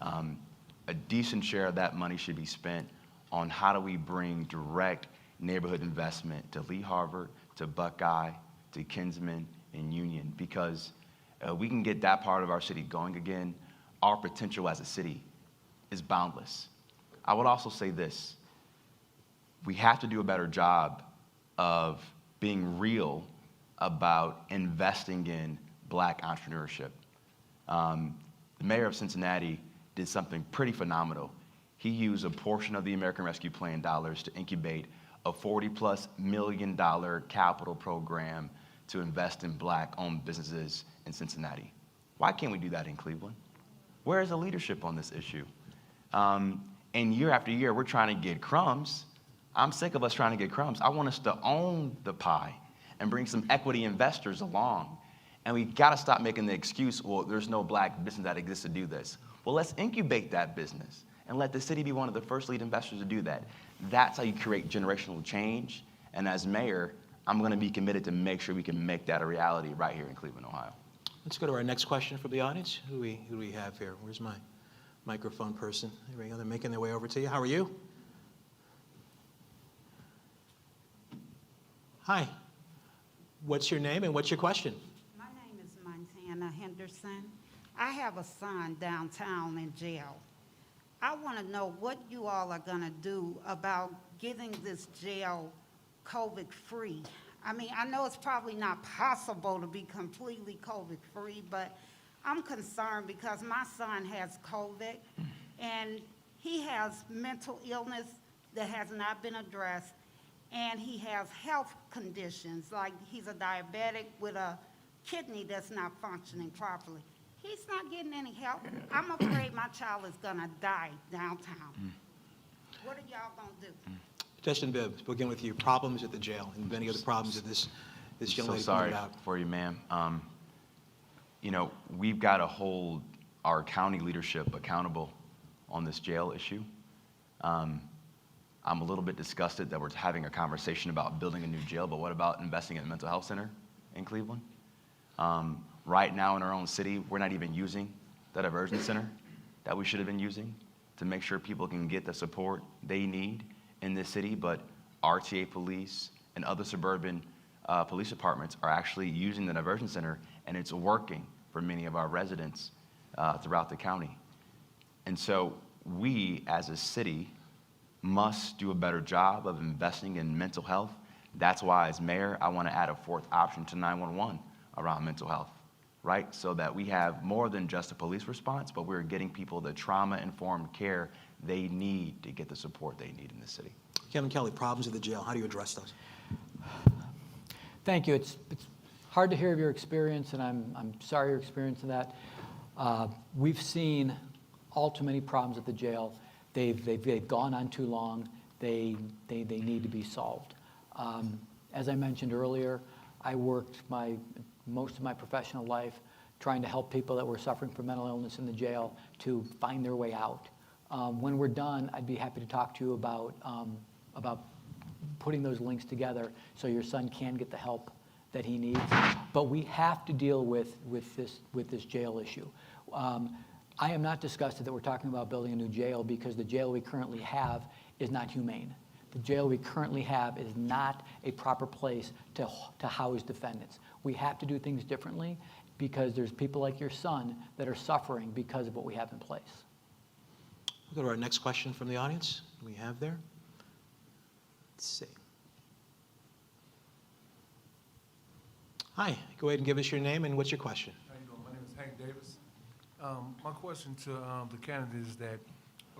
A decent share of that money should be spent on how do we bring direct neighborhood investment to Lee Harvard, to Buckeye, to Kinsman, and Union, because we can get that part of our city going again. Our potential as a city is boundless. I would also say this: we have to do a better job of being real about investing in Black entrepreneurship. The mayor of Cincinnati did something pretty phenomenal. He used a portion of the American Rescue Plan dollars to incubate a $40+ million capital program to invest in Black-owned businesses in Cincinnati. Why can't we do that in Cleveland? Where is the leadership on this issue? And year after year, we're trying to get crumbs. I'm sick of us trying to get crumbs. I want us to own the pie and bring some equity investors along. And we got to stop making the excuse, well, there's no Black business that exists to do this. Well, let's incubate that business and let the city be one of the first lead investors to do that. That's how you create generational change. And as mayor, I'm going to be committed to make sure we can make that a reality right here in Cleveland, Ohio.
Let's go to our next question from the audience. Who do we have here? Where's my microphone person? There we go. They're making their way over to you. How are you? Hi. What's your name and what's your question?
My name is Montana Henderson. I have a son downtown in jail. I want to know what you all are going to do about getting this jail COVID-free. I mean, I know it's probably not possible to be completely COVID-free, but I'm concerned because my son has COVID, and he has mental illness that has not been addressed, and he has health conditions, like he's a diabetic with a kidney that's not functioning properly. He's not getting any help. I'm afraid my child is going to die downtown. What are y'all going to do?
Justin Bibb, to begin with you. Problems at the jail and many other problems that this young lady
So
pointed
sorry
out.
for you, ma'am. You know, we've got to hold our county leadership accountable on this jail issue. I'm a little bit disgusted that we're having a conversation about building a new jail, but what about investing in a mental health center in Cleveland? Right now in our own city, we're not even using that diversion center that we should have been using to make sure people can get the support they need in this city, but RTA police and other suburban police departments are actually using the diversion center, and it's working for many of our residents throughout the county. And so we as a city must do a better job of investing in mental health. That's why as mayor, I want to add a fourth option to 911 around mental health, right? So that we have more than just a police response, but we're getting people the trauma-informed care they need to get the support they need in the city.
Kevin Kelley, problems at the jail. How do you address those?
Thank you. It's hard to hear of your experience, and I'm sorry you're experiencing that. We've seen all too many problems at the jail. They've gone on too long. They need to be solved. As I mentioned earlier, I worked most of my professional life trying to help people that were suffering from mental illness in the jail to find their way out. When we're done, I'd be happy to talk to you about putting those links together so your son can get the help that he needs. But we have to deal with this jail issue. I am not disgusted that we're talking about building a new jail because the jail we currently have is not humane. The jail we currently have is not a proper place to house defendants. We have to do things differently because there's people like your son that are suffering because of what we have in place.
We'll go to our next question from the audience. What do we have there? Let's see. Hi, go ahead and give us your name and what's your question?
How you doing? My name is Hank Davis. My question to the candidate is that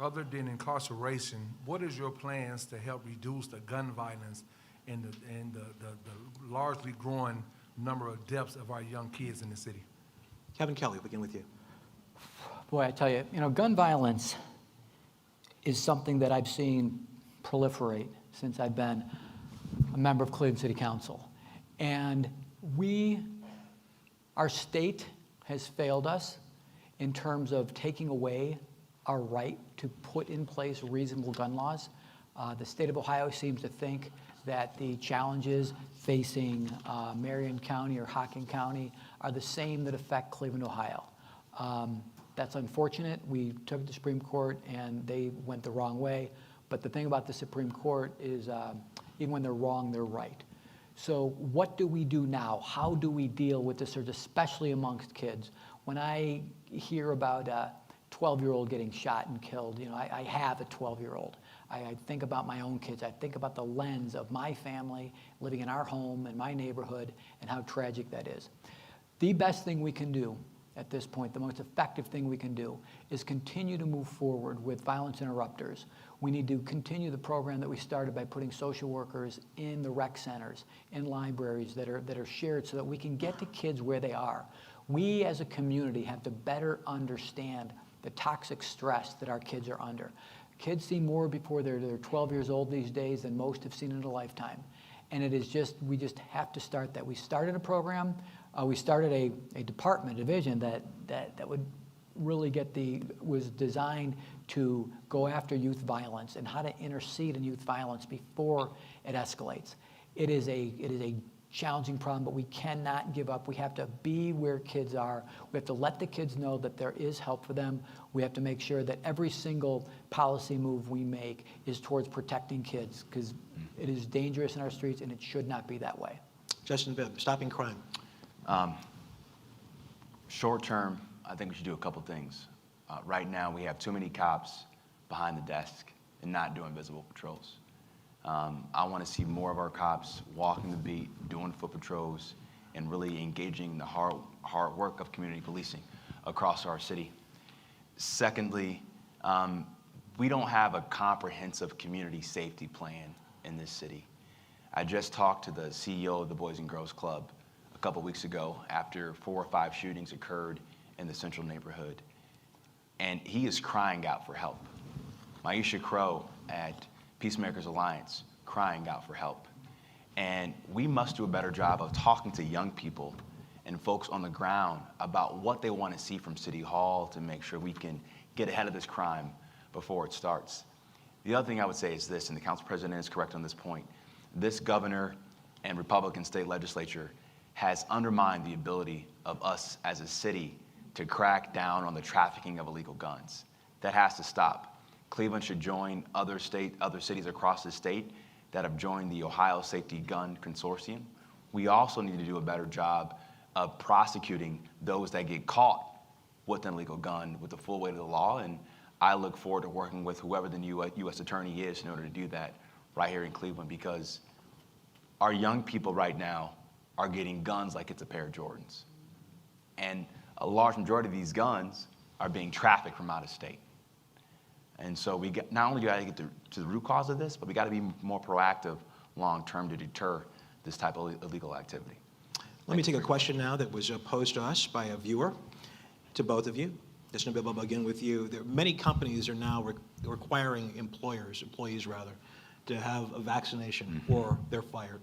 other than incarceration, what is your plans to help reduce the gun violence and the largely growing number of deaths of our young kids in the city?
Kevin Kelley, we'll begin with you.
Boy, I tell you, gun violence is something that I've seen proliferate since I've been a member of Cleveland City Council. And our state has failed us in terms of taking away our right to put in place reasonable gun laws. The state of Ohio seems to think that the challenges facing Marion County or Hocking County are the same that affect Cleveland, Ohio. That's unfortunate. We took it to Supreme Court and they went the wrong way. But the thing about the Supreme Court is even when they're wrong, they're right. So what do we do now? How do we deal with this surge, especially amongst kids? When I hear about a 12-year-old getting shot and killed, you know, I have a 12-year-old. I think about my own kids. I think about the lens of my family living in our home and my neighborhood and how tragic that is. The best thing we can do at this point, the most effective thing we can do, is continue to move forward with violence interrupters. We need to continue the program that we started by putting social workers in the rec centers, in libraries that are shared so that we can get to kids where they are. We as a community have to better understand the toxic stress that our kids are under. Kids see more before they're 12 years old these days than most have seen in a lifetime. And it is just, we just have to start that. We started a program, we started a department, a division that would really was designed to go after youth violence and how to intercede in youth violence before it escalates. It is a challenging problem, but we cannot give up. We have to be where kids are. We have to let the kids know that there is help for them. We have to make sure that every single policy move we make is towards protecting kids, because it is dangerous in our streets and it should not be that way.
Justin Bibb, stopping crime.
Short term, I think we should do a couple things. Right now, we have too many cops behind the desk and not doing visible patrols. I want to see more of our cops walking the beat, doing foot patrols, and really engaging in the hard work of community policing across our city. Secondly, we don't have a comprehensive community safety plan in this city. I just talked to the CEO of the Boys and Girls Club a couple weeks ago after 4 or 5 shootings occurred in the central neighborhood, and he is crying out for help. Maisha Crow at Peacemakers Alliance crying out for help. And we must do a better job of talking to young people and folks on the ground about what they want to see from City Hall to make sure we can get ahead of this crime before it starts. The other thing I would say is this, and the council president is correct on this point, this governor and Republican state legislature has undermined the ability of us as a city to crack down on the trafficking of illegal guns. That has to stop. Cleveland should join other cities across the state that have joined the Ohio Safety Gun Consortium. We also need to do a better job of prosecuting those that get caught with an illegal gun with the full weight of the law, and I look forward to working with whoever the new U.S. attorney is in order to do that right here in Cleveland, because our young people right now are getting guns like it's a pair of Jordans. And a large majority of these guns are being trafficked from out of state. And so we not only got to get to the root cause of this, but we got to be more proactive long-term to deter this type of illegal activity.
Let me take a question now that was posed to us by a viewer, to both of you. Mr. Bibb, I'll begin with you. There are many companies are now requiring employees, to have a vaccination or they're fired.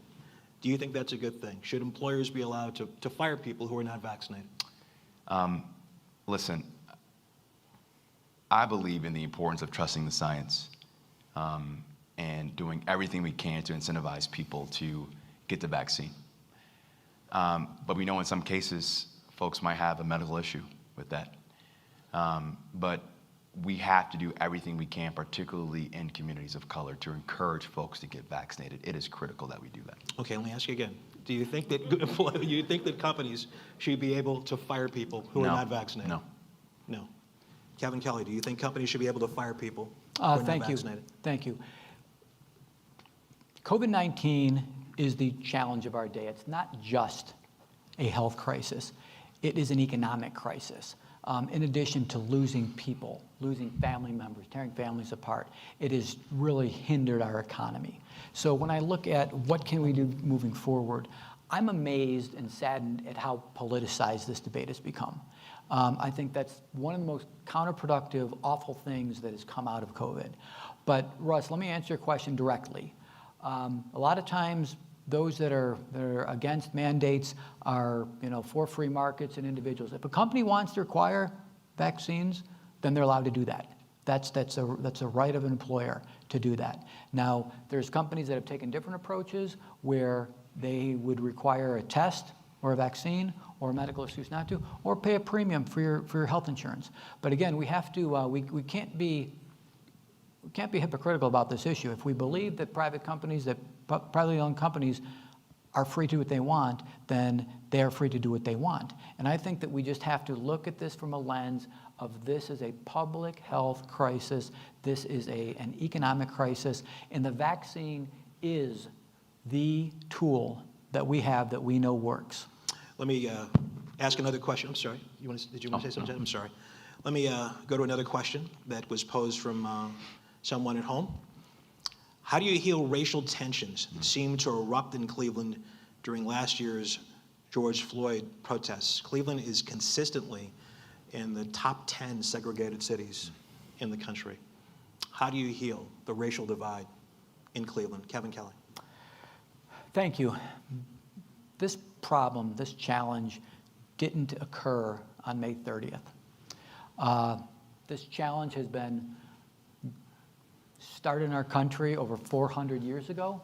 Do you think that's a good thing? Should employers be allowed to fire people who are not vaccinated?
Listen, I believe in the importance of trusting the science and doing everything we can to incentivize people to get the vaccine. But we know in some cases, folks might have a medical issue with that. But we have to do everything we can, particularly in communities of color, to encourage folks to get vaccinated. It is critical that we do that.
Okay, let me ask you again. Do you think that companies should be able to fire people who are not vaccinated?
No.
No. Kevin Kelley, do you think companies should be able to fire people who are not vaccinated?
Thank you. COVID-19 is the challenge of our day. It's not just a health crisis. It is an economic crisis. In addition to losing people, losing family members, tearing families apart, it has really hindered our economy. So when I look at what can we do moving forward, I'm amazed and saddened at how politicized this debate has become. I think that's one of the most counterproductive, awful things that has come out of COVID. But Russ, let me answer your question directly. A lot of times, those that are against mandates are, for free markets and individuals. If a company wants to require vaccines, then they're allowed to do that. That's a right of an employer to do that. Now, there's companies that have taken different approaches where they would require a test or a vaccine or a medical excuse not to, or pay a premium for your health insurance. But again, we have to we can't be hypocritical about this issue. If we believe that privately owned companies are free to do what they want, then they are free to do what they want. And I think that we just have to look at this from a lens of this is a public health crisis, this is an economic crisis, and the vaccine is the tool that we have that we know works.
Let me ask another question. I'm sorry. Did you want to say something? I'm sorry. Let me go to another question that was posed from someone at home. How do you heal racial tensions that seemed to erupt in Cleveland during last year's George Floyd protests? Cleveland is consistently in the top 10 segregated cities in the country. How do you heal the racial divide in Cleveland? Kevin Kelley.
Thank you. This problem, this challenge, didn't occur on May 30th. This challenge has been started in our country over 400 years ago.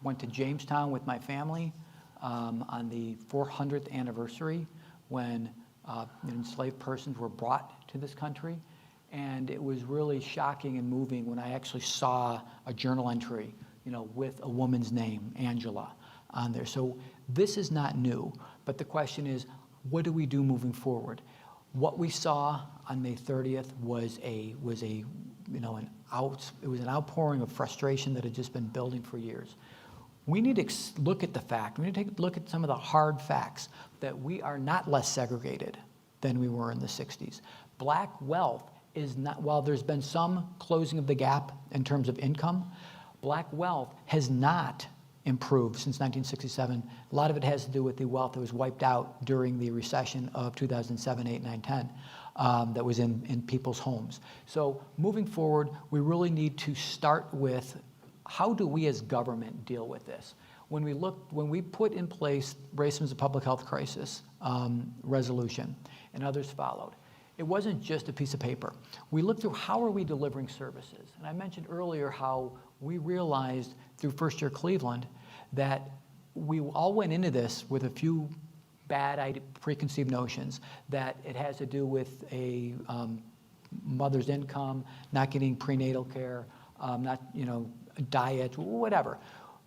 Went to Jamestown with my family on the 400th anniversary when enslaved persons were brought to this country. And it was really shocking and moving when I actually saw a journal entry, with a woman's name, Angela, on there. So this is not new, but the question is, what do we do moving forward? What we saw on May 30th was an outpouring of frustration that had just been building for years. We need to look at the fact, we need to take a look at some of the hard facts that we are not less segregated than we were in the 60s. Black wealth is not, while there's been some closing of the gap in terms of income, black wealth has not improved since 1967. A lot of it has to do with the wealth that was wiped out during the recession of 2007, 8, 9, 10 that was in people's homes. So moving forward, we really need to start with how do we as government deal with this? When we put in place racism as a public health crisis resolution, and others followed, it wasn't just a piece of paper. We looked through how are we delivering services. And I mentioned earlier how we realized through First Year Cleveland that we all went into this with a few bad preconceived notions that it has to do with a mother's income, not getting prenatal care, diet, whatever.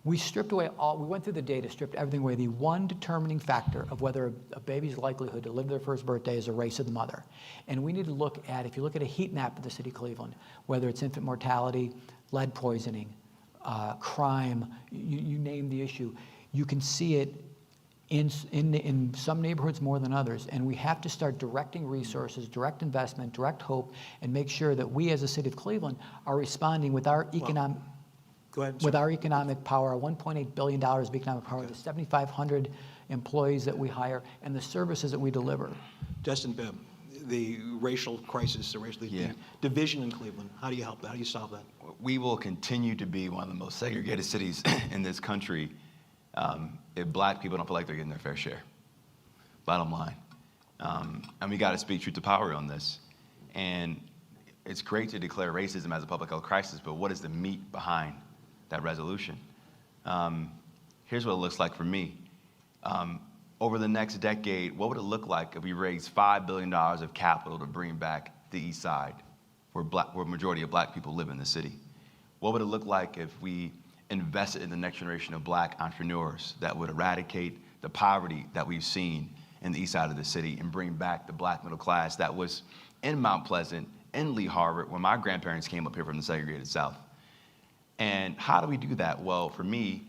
We stripped away we went through the data, stripped everything away. The one determining factor of whether a baby's likelihood to live their first birthday is the race of the mother. And we need to look at, if you look at a heat map of the city of Cleveland, whether it's infant mortality, lead poisoning, crime, you name the issue, you can see it in some neighborhoods more than others. And we have to start directing resources, direct investment, direct hope, and make sure that we as a city of Cleveland are responding with our economic power, $1.8 billion of economic power, the 7,500 employees that we hire, and the services that we deliver.
Justin Bibb, the racial crisis, the division in Cleveland, how do you help that? How do you solve that?
We will continue to be one of the most segregated cities in this country if black people don't feel like they're getting their fair share. Bottom line. And we got to speak truth to power on this. And it's great to declare racism as a public health crisis, but what is the meat behind that resolution? Here's what it looks like for me. Over the next decade, what would it look like if we raised $5 billion of capital to bring back the East Side, where a majority of black people live in the city? What would it look like if we invested in the next generation of black entrepreneurs that would eradicate the poverty that we've seen in the East Side of the city and bring back the black middle class that was in Mount Pleasant, in Lee Harvard, when my grandparents came up here from the segregated South? And how do we do that? Well, for me,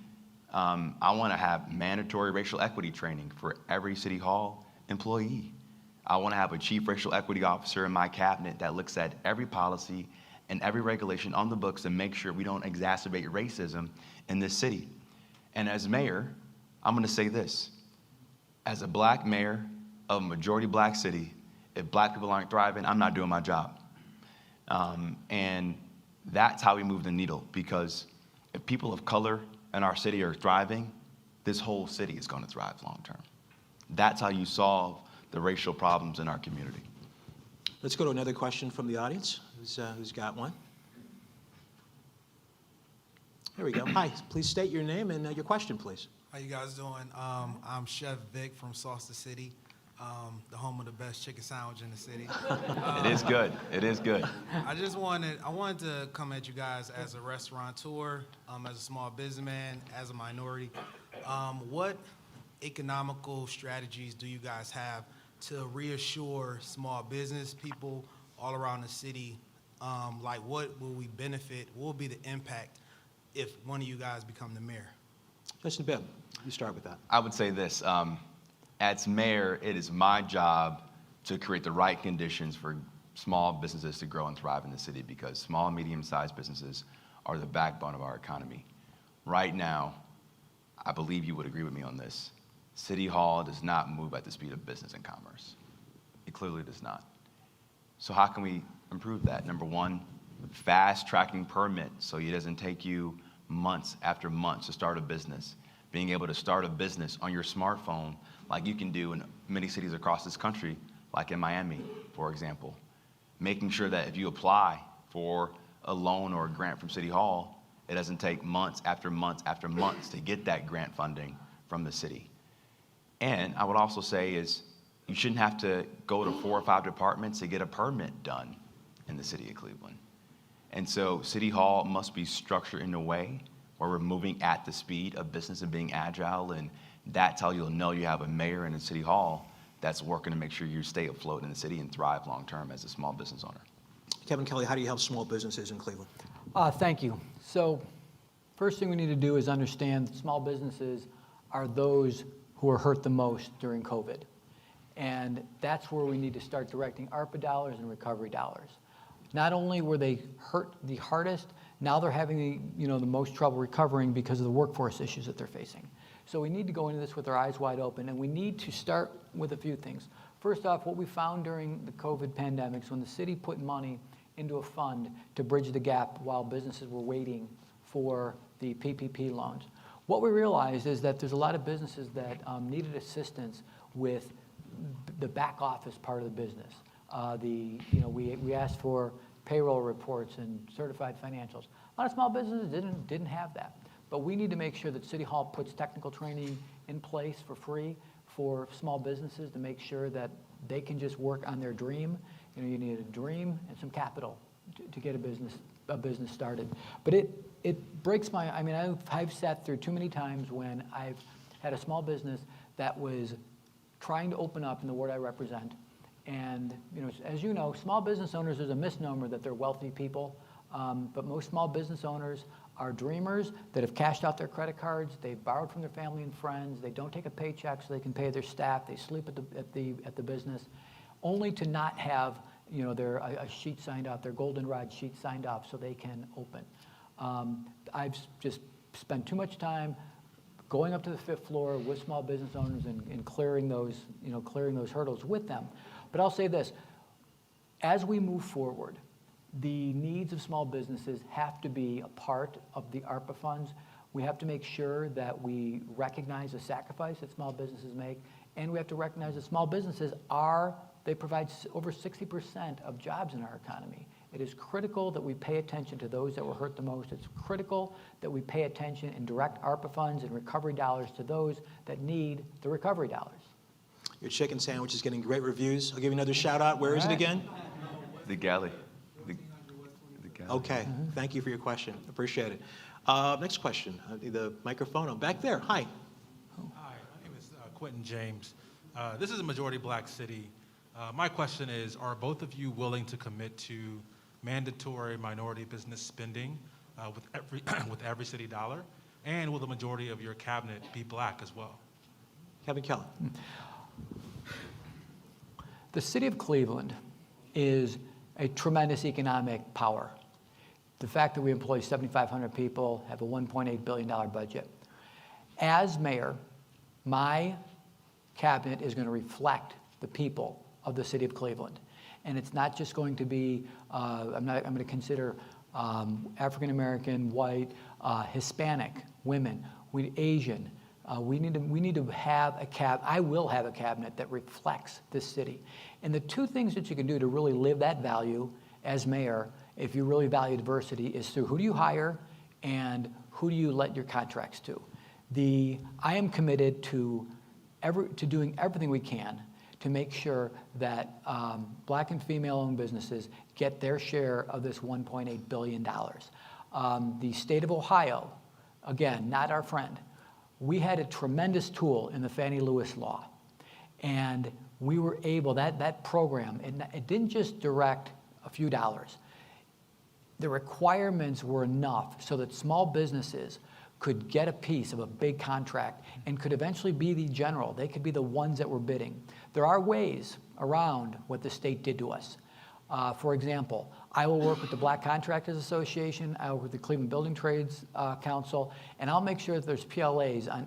I want to have mandatory racial equity training for every City Hall employee. I want to have a chief racial equity officer in my cabinet that looks at every policy and every regulation on the books to make sure we don't exacerbate racism in this city. And as mayor, I'm going to say this. As a black mayor of a majority black city, if black people aren't thriving, I'm not doing my job. And that's how we move the needle, because if people of color in our city are thriving, this whole city is going to thrive long term. That's how you solve the racial problems in our community.
Let's go to another question from the audience. Who's got one? Here we go. Hi, please state your name and your question, please.
How you guys doing? I'm Chef Vic from Saucer City, the home of the best chicken sandwich in the city.
It is good. It is good.
I wanted to come at you guys as a restaurateur, as a small businessman, as a minority. What economical strategies do you guys have to reassure small business people all around the city? Like, what will we benefit? What will be the impact if one of you guys become the mayor?
Mr. Bibb, you start with that.
I would say this. As mayor, it is my job to create the right conditions for small businesses to grow and thrive in the city, because small and medium-sized businesses are the backbone of our economy. Right now, I believe you would agree with me on this. City Hall does not move at the speed of business and commerce. It clearly does not. So how can we improve that? Number one, fast tracking permits so it doesn't take you months after months to start a business. Being able to start a business on your smartphone like you can do in many cities across this country, like in Miami, for example. Making sure that if you apply for a loan or a grant from City Hall, it doesn't take months after months after months to get that grant funding from the city. And I would also say is you shouldn't have to go to 4 or 5 departments to get a permit done in the city of Cleveland. And so City Hall must be structured in a way where we're moving at the speed of business and being agile, and that's how you'll know you have a mayor and a City Hall that's working to make sure you stay afloat in the city and thrive long term as a small business owner.
Kevin Kelley, how do you help small businesses in Cleveland?
Thank you. So first thing we need to do is understand that small businesses are those who are hurt the most during COVID. And that's where we need to start directing ARPA dollars and recovery dollars. Not only were they hurt the hardest, now they're having the most trouble recovering because of the workforce issues that they're facing. So we need to go into this with our eyes wide open, and we need to start with a few things. First off, what we found during the COVID pandemics, when the city put money into a fund to bridge the gap while businesses were waiting for the PPP loans, what we realized is that there's a lot of businesses that needed assistance with the back office part of the business. We asked for payroll reports and certified financials. A lot of small businesses didn't have that. But we need to make sure that City Hall puts technical training in place for free for small businesses to make sure that they can just work on their dream. You need a dream and some capital to get a business started. But it breaks I've sat through too many times when I've had a small business that was trying to open up in the ward I represent. And as you know, small business owners, there's a misnomer that they're wealthy people, but most small business owners are dreamers that have cashed out their credit cards, they've borrowed from their family and friends, they don't take a paycheck so they can pay their staff, they sleep at the business, only to not have a sheet signed up, their goldenrod sheet signed up so they can open. I've just spent too much time going up to the 5th floor with small business owners and clearing those hurdles with them. But I'll say this, as we move forward, the needs of small businesses have to be a part of the ARPA funds. We have to make sure that we recognize the sacrifice that small businesses make, and we have to recognize that small businesses they provide over 60% of jobs in our economy. It is critical that we pay attention to those that were hurt the most. It's critical that we pay attention and direct ARPA funds and recovery dollars to those that need the recovery dollars.
Your chicken sandwich is getting great reviews. I'll give you another shout out. Where is it again?
The Galley.
Okay, thank you for your question. Appreciate it. Next question, the microphone. I'm back there. Hi.
Hi, my name is Quentin James. This is a majority black city. My question is, are both of you willing to commit to mandatory minority business spending with every city dollar? And will the majority of your cabinet be black as well?
Kevin Kelley.
The city of Cleveland is a tremendous economic power. The fact that we employ 7,500 people, have a $1.8 billion budget. As mayor, my cabinet is going to reflect the people of the city of Cleveland. And it's not just going to be, I'm going to consider African American, white, Hispanic, women, Asian. We need to have I will have a cabinet that reflects this city. And the two things that you can do to really live that value as mayor, if you really value diversity, is through who do you hire and who do you let your contracts to. I am committed to doing everything we can to make sure that Black and female-owned businesses get their share of this $1.8 billion. The state of Ohio, again, not our friend, we had a tremendous tool in the Fannie Lewis law. And we were able, that program, it didn't just direct a few dollars. The requirements were enough so that small businesses could get a piece of a big contract and could eventually be the general. They could be the ones that were bidding. There are ways around what the state did to us. For example, I will work with the Black Contractors Association, I will work with the Cleveland Building Trades Council, and I'll make sure that there's PLAs on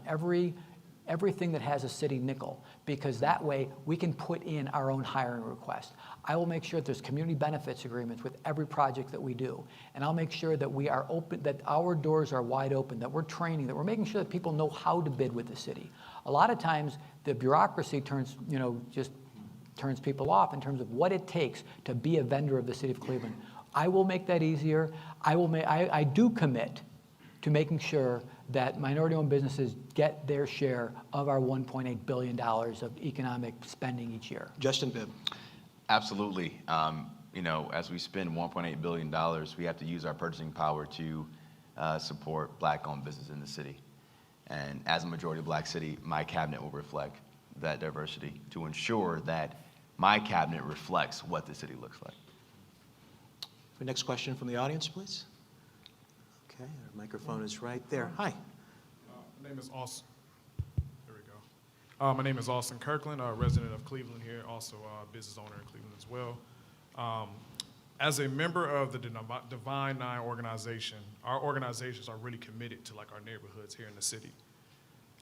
everything that has a city nickel, because that way we can put in our own hiring request. I will make sure that there's community benefits agreements with every project that we do. And I'll make sure that we are open, that our doors are wide open, that we're training, that we're making sure that people know how to bid with the city. A lot of times the bureaucracy turns people off in terms of what it takes to be a vendor of the city of Cleveland. I will make that easier. I do commit to making sure that minority-owned businesses get their share of our $1.8 billion of economic spending each year.
Justin Bibb.
Absolutely. As we spend $1.8 billion, we have to use our purchasing power to support Black-owned business in the city. And as a majority Black city, my cabinet will reflect that diversity to ensure that my cabinet reflects what the city looks like.
The next question from the audience, please. Okay, our microphone is right there. Hi.
My name is Austin. There we go. My name is Austin Kirkland, a resident of Cleveland here, also a business owner in Cleveland as well. As a member of the Divine Nine organization, our organizations are really committed to our neighborhoods here in the city.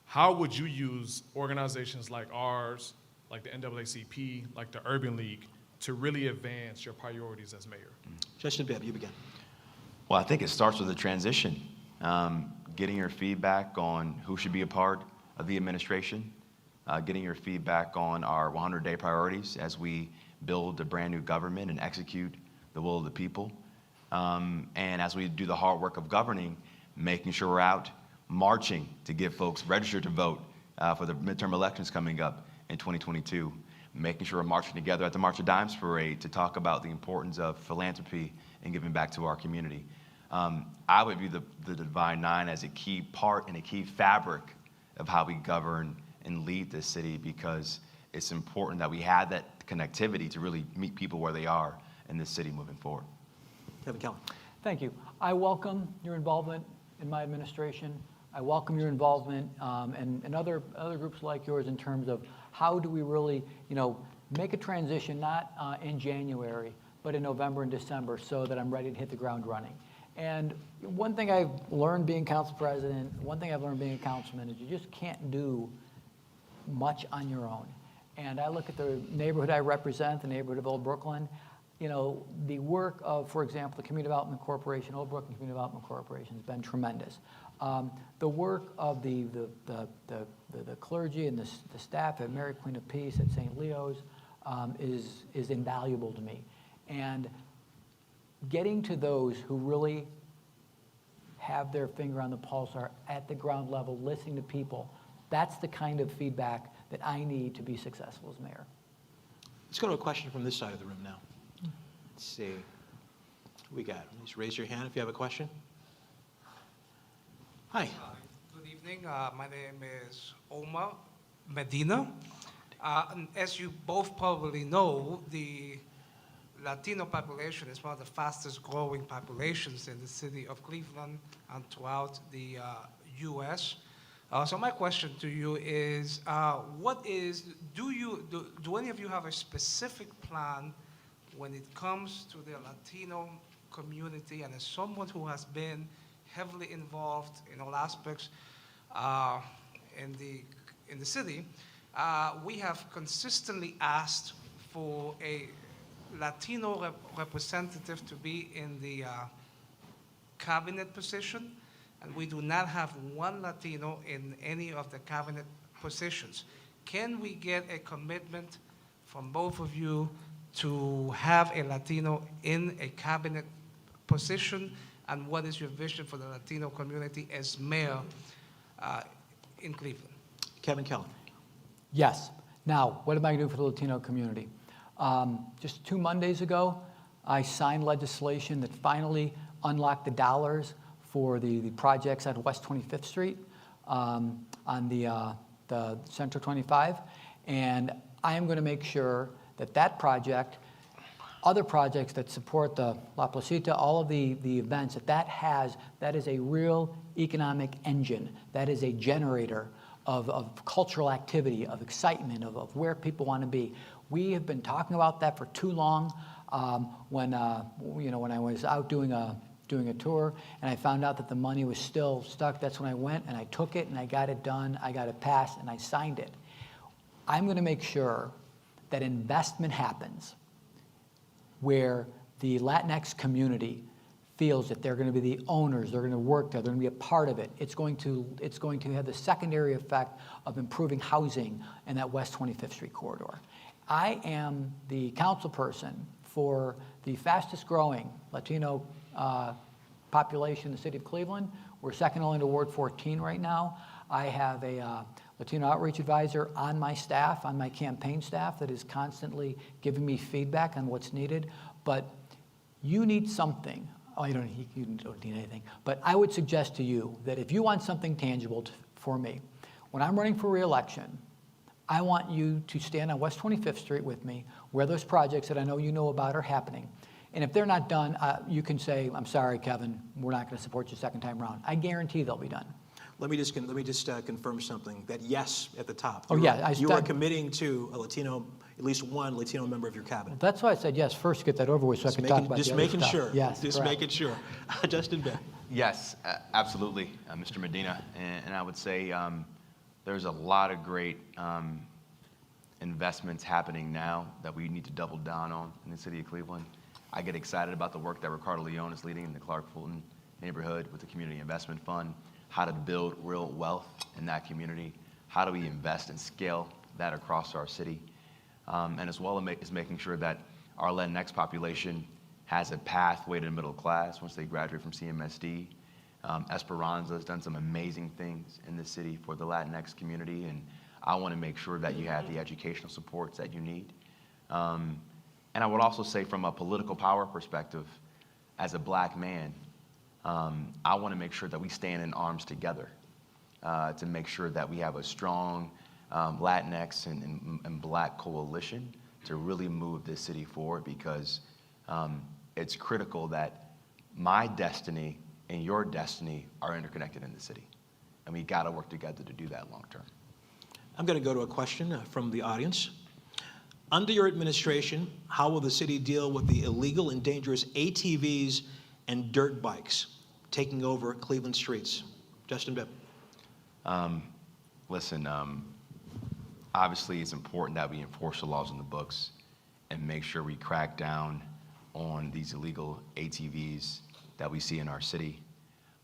How would you use organizations like ours, like the NAACP, like the Urban League, to really advance your priorities as mayor?
Justin Bibb, you begin.
Well, I think it starts with a transition, getting your feedback on who should be a part of the administration, getting your feedback on our 100-day priorities as we build a brand new government and execute the will of the people. And as we do the hard work of governing, making sure we're out marching to get folks registered to vote for the midterm elections coming up in 2022, making sure we're marching together at the March of Dimes Parade to talk about the importance of philanthropy and giving back to our community. I would view the Divine Nine as a key part and a key fabric of how we govern and lead this city, because it's important that we have that connectivity to really meet people where they are in this city moving forward.
Kevin Kelley.
Thank you. I welcome your involvement in my administration. I welcome your involvement and other groups like yours in terms of how do we really, make a transition not in January, but in November and December, so that I'm ready to hit the ground running. And one thing I've learned being council president, one thing I've learned being a councilman, is you just can't do much on your own. And I look at the neighborhood I represent, the neighborhood of Old Brooklyn, the work of, for example, the Community Development Corporation, Old Brooklyn Community Development Corporation, has been tremendous. The work of the clergy and the staff at Mary Queen of Peace at St. Leo's is invaluable to me. And getting to those who really have their finger on the pulse, are at the ground level, listening to people, that's the kind of feedback that I need to be successful as mayor.
Let's go to a question from this side of the room now. Let's see. Who we got? Just raise your hand if you have a question. Hi.
Good evening. My name is Omar Medina. As you both probably know, the Latino population is one of the fastest growing populations in the city of Cleveland and throughout the U.S. So my question to you is, do any of you have a specific plan when it comes to the Latino community? And as someone who has been heavily involved in all aspects in the city, we have consistently asked for a Latino representative to be in the cabinet position, and we do not have one Latino in any of the cabinet positions. Can we get a commitment from both of you to have a Latino in a cabinet position? And what is your vision for the Latino community as mayor in Cleveland?
Kevin Kelley.
Yes. Now, what am I going to do for the Latino community? Just 2 Mondays ago, I signed legislation that finally unlocked the dollars for the projects at West 25th Street on the Central 25. And I am going to make sure that that project, other projects that support the La Placita, all of the events that is a real economic engine. That is a generator of cultural activity, of excitement, of where people want to be. We have been talking about that for too long. When I was out doing a tour and I found out that the money was still stuck, that's when I went and I took it and I got it done, I got it passed, and I signed it. I'm going to make sure that investment happens where the Latinx community feels that they're going to be the owners, they're going to work there, they're going to be a part of it. It's going to have the secondary effect of improving housing in that West 25th Street corridor. I am the council person for the fastest growing Latino population in the city of Cleveland. We're second only to Ward 14 right now. I have a Latino outreach advisor on my staff, on my campaign staff, that is constantly giving me feedback on what's needed. But you need something. Oh, you don't need anything. But I would suggest to you that if you want something tangible for me, when I'm running for re-election, I want you to stand on West 25th Street with me, where those projects that I know you know about are happening. And if they're not done, you can say, I'm sorry, Kevin, we're not going to support you second time around. I guarantee they'll be done.
Let me just confirm something, that yes at the top.
You
are committing to a Latino, at least one Latino member of your cabinet.
That's why I said yes first to get that over with so I can talk about the other stuff.
Sure.
Yes,
just
correct.
making sure. Justin Bibb.
Yes, absolutely, Mr. Medina. And I would say there's a lot of great investments happening now that we need to double down on in the city of Cleveland. I get excited about the work that Ricardo Leone is leading in the Clark Fulton neighborhood with the Community Investment Fund, how to build real wealth in that community, how do we invest and scale that across our city, and as well as making sure that our Latinx population has a pathway to the middle class once they graduate from CMSD. Esperanza has done some amazing things in the city for the Latinx community, and I want to make sure that you have the educational supports that you need. And I would also say from a political power perspective, as a black man, I want to make sure that we stand in arms together to make sure that we have a strong Latinx and black coalition to really move this city forward, because it's critical that my destiny and your destiny are interconnected in the city. And we got to work together to do that long term.
I'm going to go to a question from the audience. Under your administration, how will the city deal with the illegal and dangerous ATVs and dirt bikes taking over Cleveland streets? Justin Bibb.
Listen, obviously it's important that we enforce the laws in the books and make sure we crack down on these illegal ATVs that we see in our city.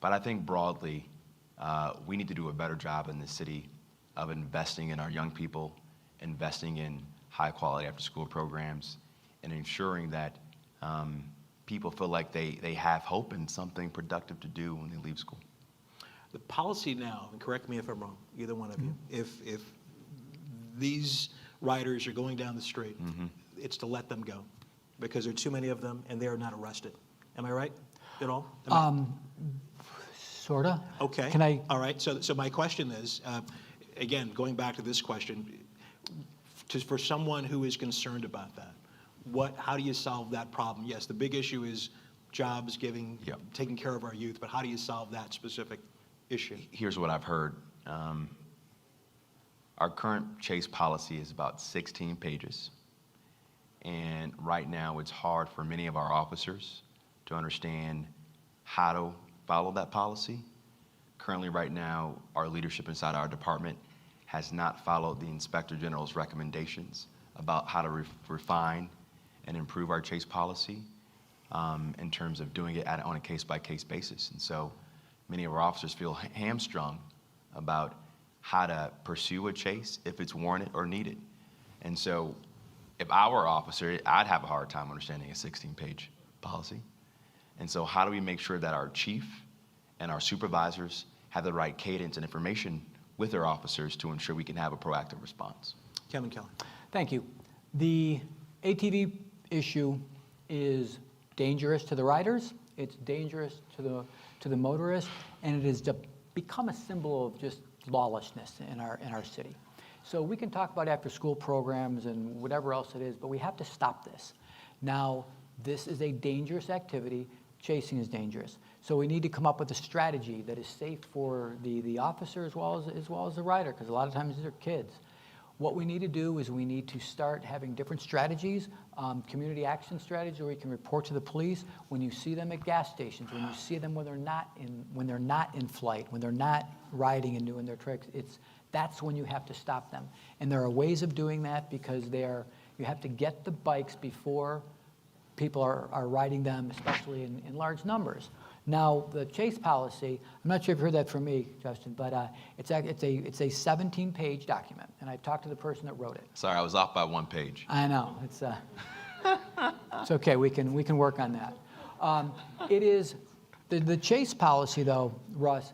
But I think broadly, we need to do a better job in the city of investing in our young people, investing in high-quality after-school programs, and ensuring that people feel like they have hope and something productive to do when they leave school.
The policy now, and correct me if I'm wrong, either one of you, if these riders are going down the street, it's to let them go because there are too many of them and they are not arrested. Am I right at all?
Sort of.
Okay.
Can I?
All right. So my question is, again, going back to this question, for someone who is concerned about that, how do you solve that problem? Yes, the big issue is jobs, taking care of our youth, but how do you solve that specific issue?
Here's what I've heard. Our current chase policy is about 16 pages. And right now it's hard for many of our officers to understand how to follow that policy. Currently right now, our leadership inside our department has not followed the Inspector General's recommendations about how to refine and improve our chase policy. in terms of doing it on a case-by-case basis. And so many of our officers feel hamstrung about how to pursue a chase if it's warranted or needed. And so if I were an officer, I'd have a hard time understanding a 16-page policy. And so how do we make sure that our chief and our supervisors have the right cadence and information with their officers to ensure we can have a proactive response?
Kevin Kelley.
Thank you. The ATV issue is dangerous to the riders, it's dangerous to the motorists, and it has become a symbol of just lawlessness in our city. So we can talk about after-school programs and whatever else it is, but we have to stop this. Now, this is a dangerous activity. Chasing is dangerous. So we need to come up with a strategy that is safe for the officer as well as the rider, because a lot of times these are kids. What we need to do is we need to start having different strategies, community action strategies, where we can report to the police when you see them at gas stations, when you see them when they're not in flight, when they're not riding and doing their tricks. That's when you have to stop them. And there are ways of doing that because you have to get the bikes before people are riding them, especially in large numbers. Now, the chase policy, I'm not sure if you heard that from me, Justin, but it's a 17-page document, and I talked to the person that wrote it.
Sorry, I was off by 1 page.
I know, it's okay, we can work on that. It is, the chase policy though, Russ,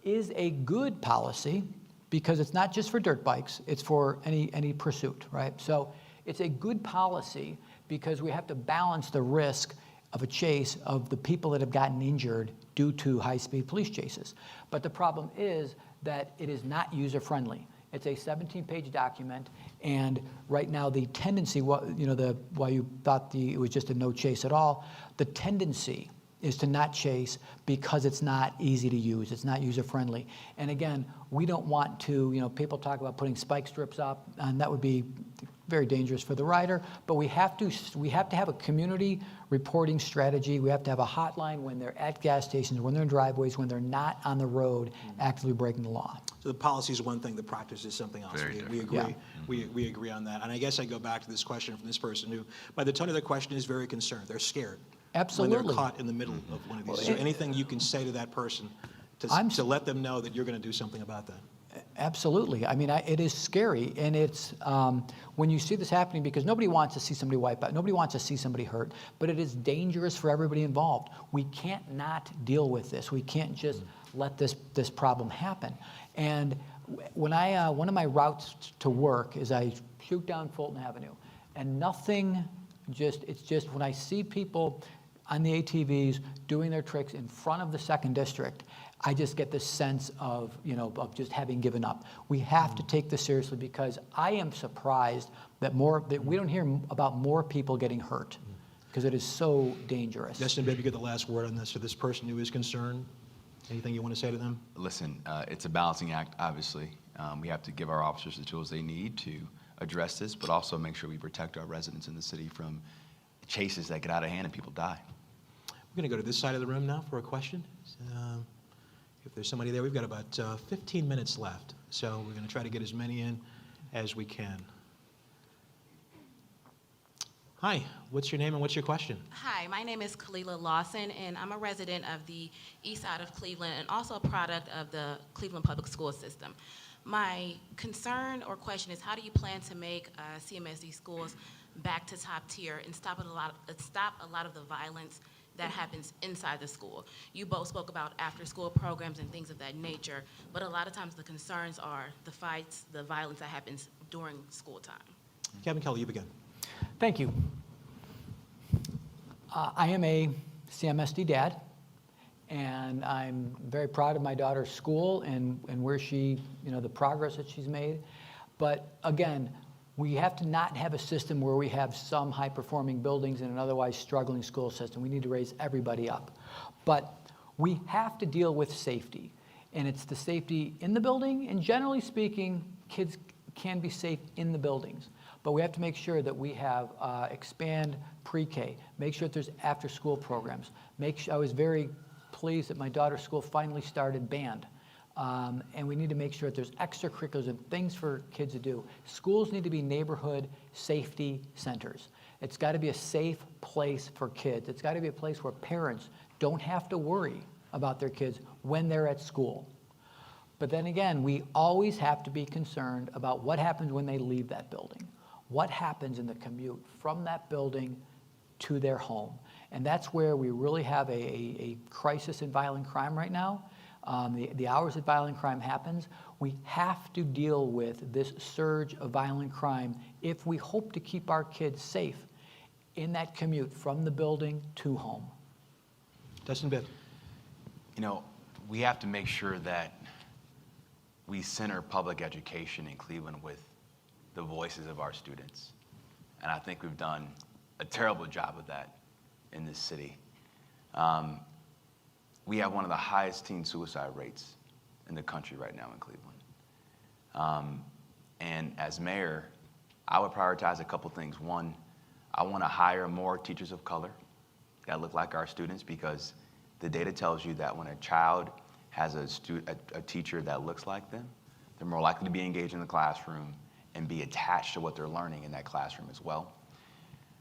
is a good policy because it's not just for dirt bikes, it's for any pursuit, right? So it's a good policy because we have to balance the risk of a chase of the people that have gotten injured due to high-speed police chases. But the problem is that it is not user-friendly. It's a 17-page document, and right now the tendency, why you thought it was just a no chase at all, the tendency is to not chase because it's not easy to use, it's not user-friendly. And again, we don't want to, people talk about putting spike strips up, and that would be very dangerous for the rider, but we have to have a community reporting strategy. We have to have a hotline when they're at gas stations, when they're in driveways, when they're not on the road actively breaking the law.
So the policy is one thing, the practice is something else. We agree.
Yeah.
We agree on that. And I guess I go back to this question from this person who, by the tone of their question, is very concerned. They're scared.
Absolutely.
When they're caught in the middle of one of these. Is there anything you can say to that person to let them know that you're going to do something about that?
Absolutely. I mean, it is scary, and it's when you see this happening, because nobody wants to see somebody wipe out. Nobody wants to see somebody hurt, but it is dangerous for everybody involved. We can't not deal with this. We can't just let this problem happen. And when one of my routes to work is I shoot down Fulton Avenue, and it's just when I see people on the ATVs doing their tricks in front of the 2nd District, I just get this sense of just having given up. We have to take this seriously because I am surprised that we don't hear about more people getting hurt because it is so dangerous.
Justin, maybe you get the last word on this for this person who is concerned. Anything you want to say to them?
Listen, it's a balancing act, obviously. We have to give our officers the tools they need to address this, but also make sure we protect our residents in the city from chases that get out of hand and people die.
We're going to go to this side of the room now for a question. If there's somebody there, we've got about 15 minutes left, so we're going to try to get as many in as we can. Hi, what's your name and what's your question?
Hi, my name is Kalila Lawson, and I'm a resident of the east side of Cleveland and also a product of the Cleveland Public School System. My concern or question is, how do you plan to make CMSD schools back to top tier and stop a lot of the violence that happens inside the school? You both spoke about after-school programs and things of that nature, but a lot of times the concerns are the fights, the violence that happens during school time.
Kevin Kelley, you begin.
Thank you. I am a CMSD dad, and I'm very proud of my daughter's school and where she, the progress that she's made. But again, we have to not have a system where we have some high-performing buildings in an otherwise struggling school system. We need to raise everybody up. But we have to deal with safety, and it's the safety in the building, and generally speaking, kids can be safe in the buildings. But we have to make sure that we have expand pre-K, make sure that there's after-school programs. I was very pleased that my daughter's school finally started band. And we need to make sure that there's extracurriculars and things for kids to do. Schools need to be neighborhood safety centers. It's got to be a safe place for kids. It's got to be a place where parents don't have to worry about their kids when they're at school. But then again, we always have to be concerned about what happens when they leave that building. What happens in the commute from that building to their home? And that's where we really have a crisis in violent crime right now. The hours that violent crime happens, we have to deal with this surge of violent crime if we hope to keep our kids safe in that commute from the building to home.
Justin Bibb.
You know, we have to make sure that we center public education in Cleveland with the voices of our students. And I think we've done a terrible job of that in this city. We have one of the highest teen suicide rates in the country right now in Cleveland. And as mayor, I would prioritize a couple things. One, I want to hire more teachers of color that look like our students, because the data tells you that when a child has a teacher that looks like them, they're more likely to be engaged in the classroom and be attached to what they're learning in that classroom as well.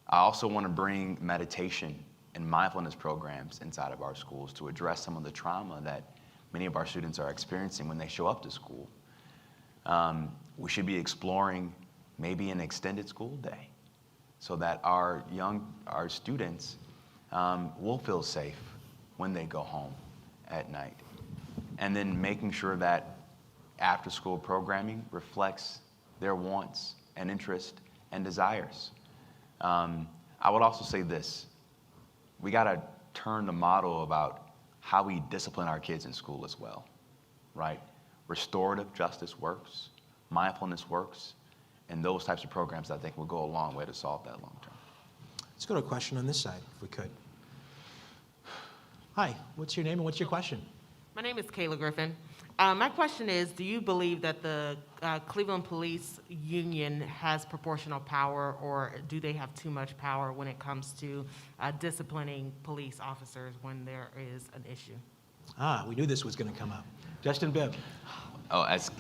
I also want to bring meditation and mindfulness programs inside of our schools to address some of the trauma that many of our students are experiencing when they show up to school. We should be exploring maybe an extended school day so that our students will feel safe when they go home at night. And then making sure that after-school programming reflects their wants and interests and desires. I would also say this: we got to turn the model about how we discipline our kids in school as well, right? Restorative justice works, mindfulness works, and those types of programs I think will go a long way to solve that long term.
Let's go to a question on this side, if we could. Hi, what's your name and what's your question?
My name is Kayla Griffin. My question is, do you believe that the Cleveland Police Union has proportional power, or do they have too much power when it comes to disciplining police officers when there is an issue?
We knew this was going to come up. Justin Bibb.
Oh, as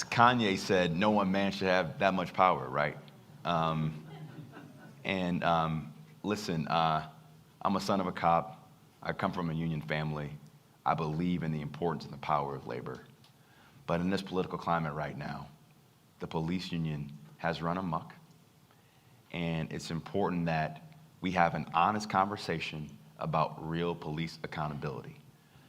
Kanye said, no one man should have that much power, right? Listen, I'm a son of a cop. I come from a union family. I believe in the importance and the power of labor. But in this political climate right now, the police union has run amok. And it's important that we have an honest conversation about real police accountability,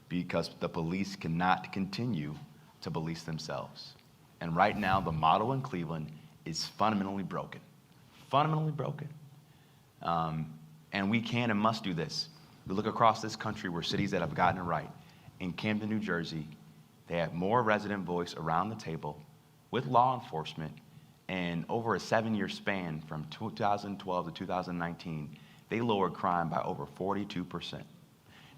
because the police cannot continue to police themselves. And right now, the model in Cleveland is fundamentally broken. Fundamentally broken. And we can and must do this. We look across this country where cities that have gotten it right. In Camden, New Jersey, they have more resident voice around the table with law enforcement, and over a 7-year span from 2012 to 2019, they lowered crime by over 42%.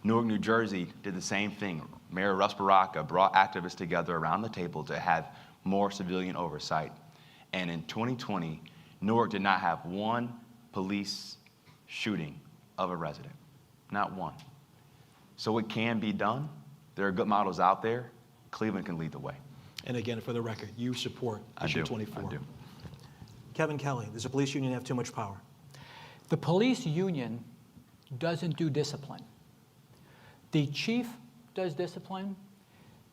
Newark, New Jersey did the same thing. Mayor Russ Mitchell brought activists together around the table to have more civilian oversight. And in 2020, Newark did not have one police shooting of a resident, not one. So it can be done. There are good models out there. Cleveland can lead the way.
And again, for the record, you support issue 24.
I do.
Kevin Kelley, does the police union have too much power?
The police union doesn't do discipline. The chief does discipline.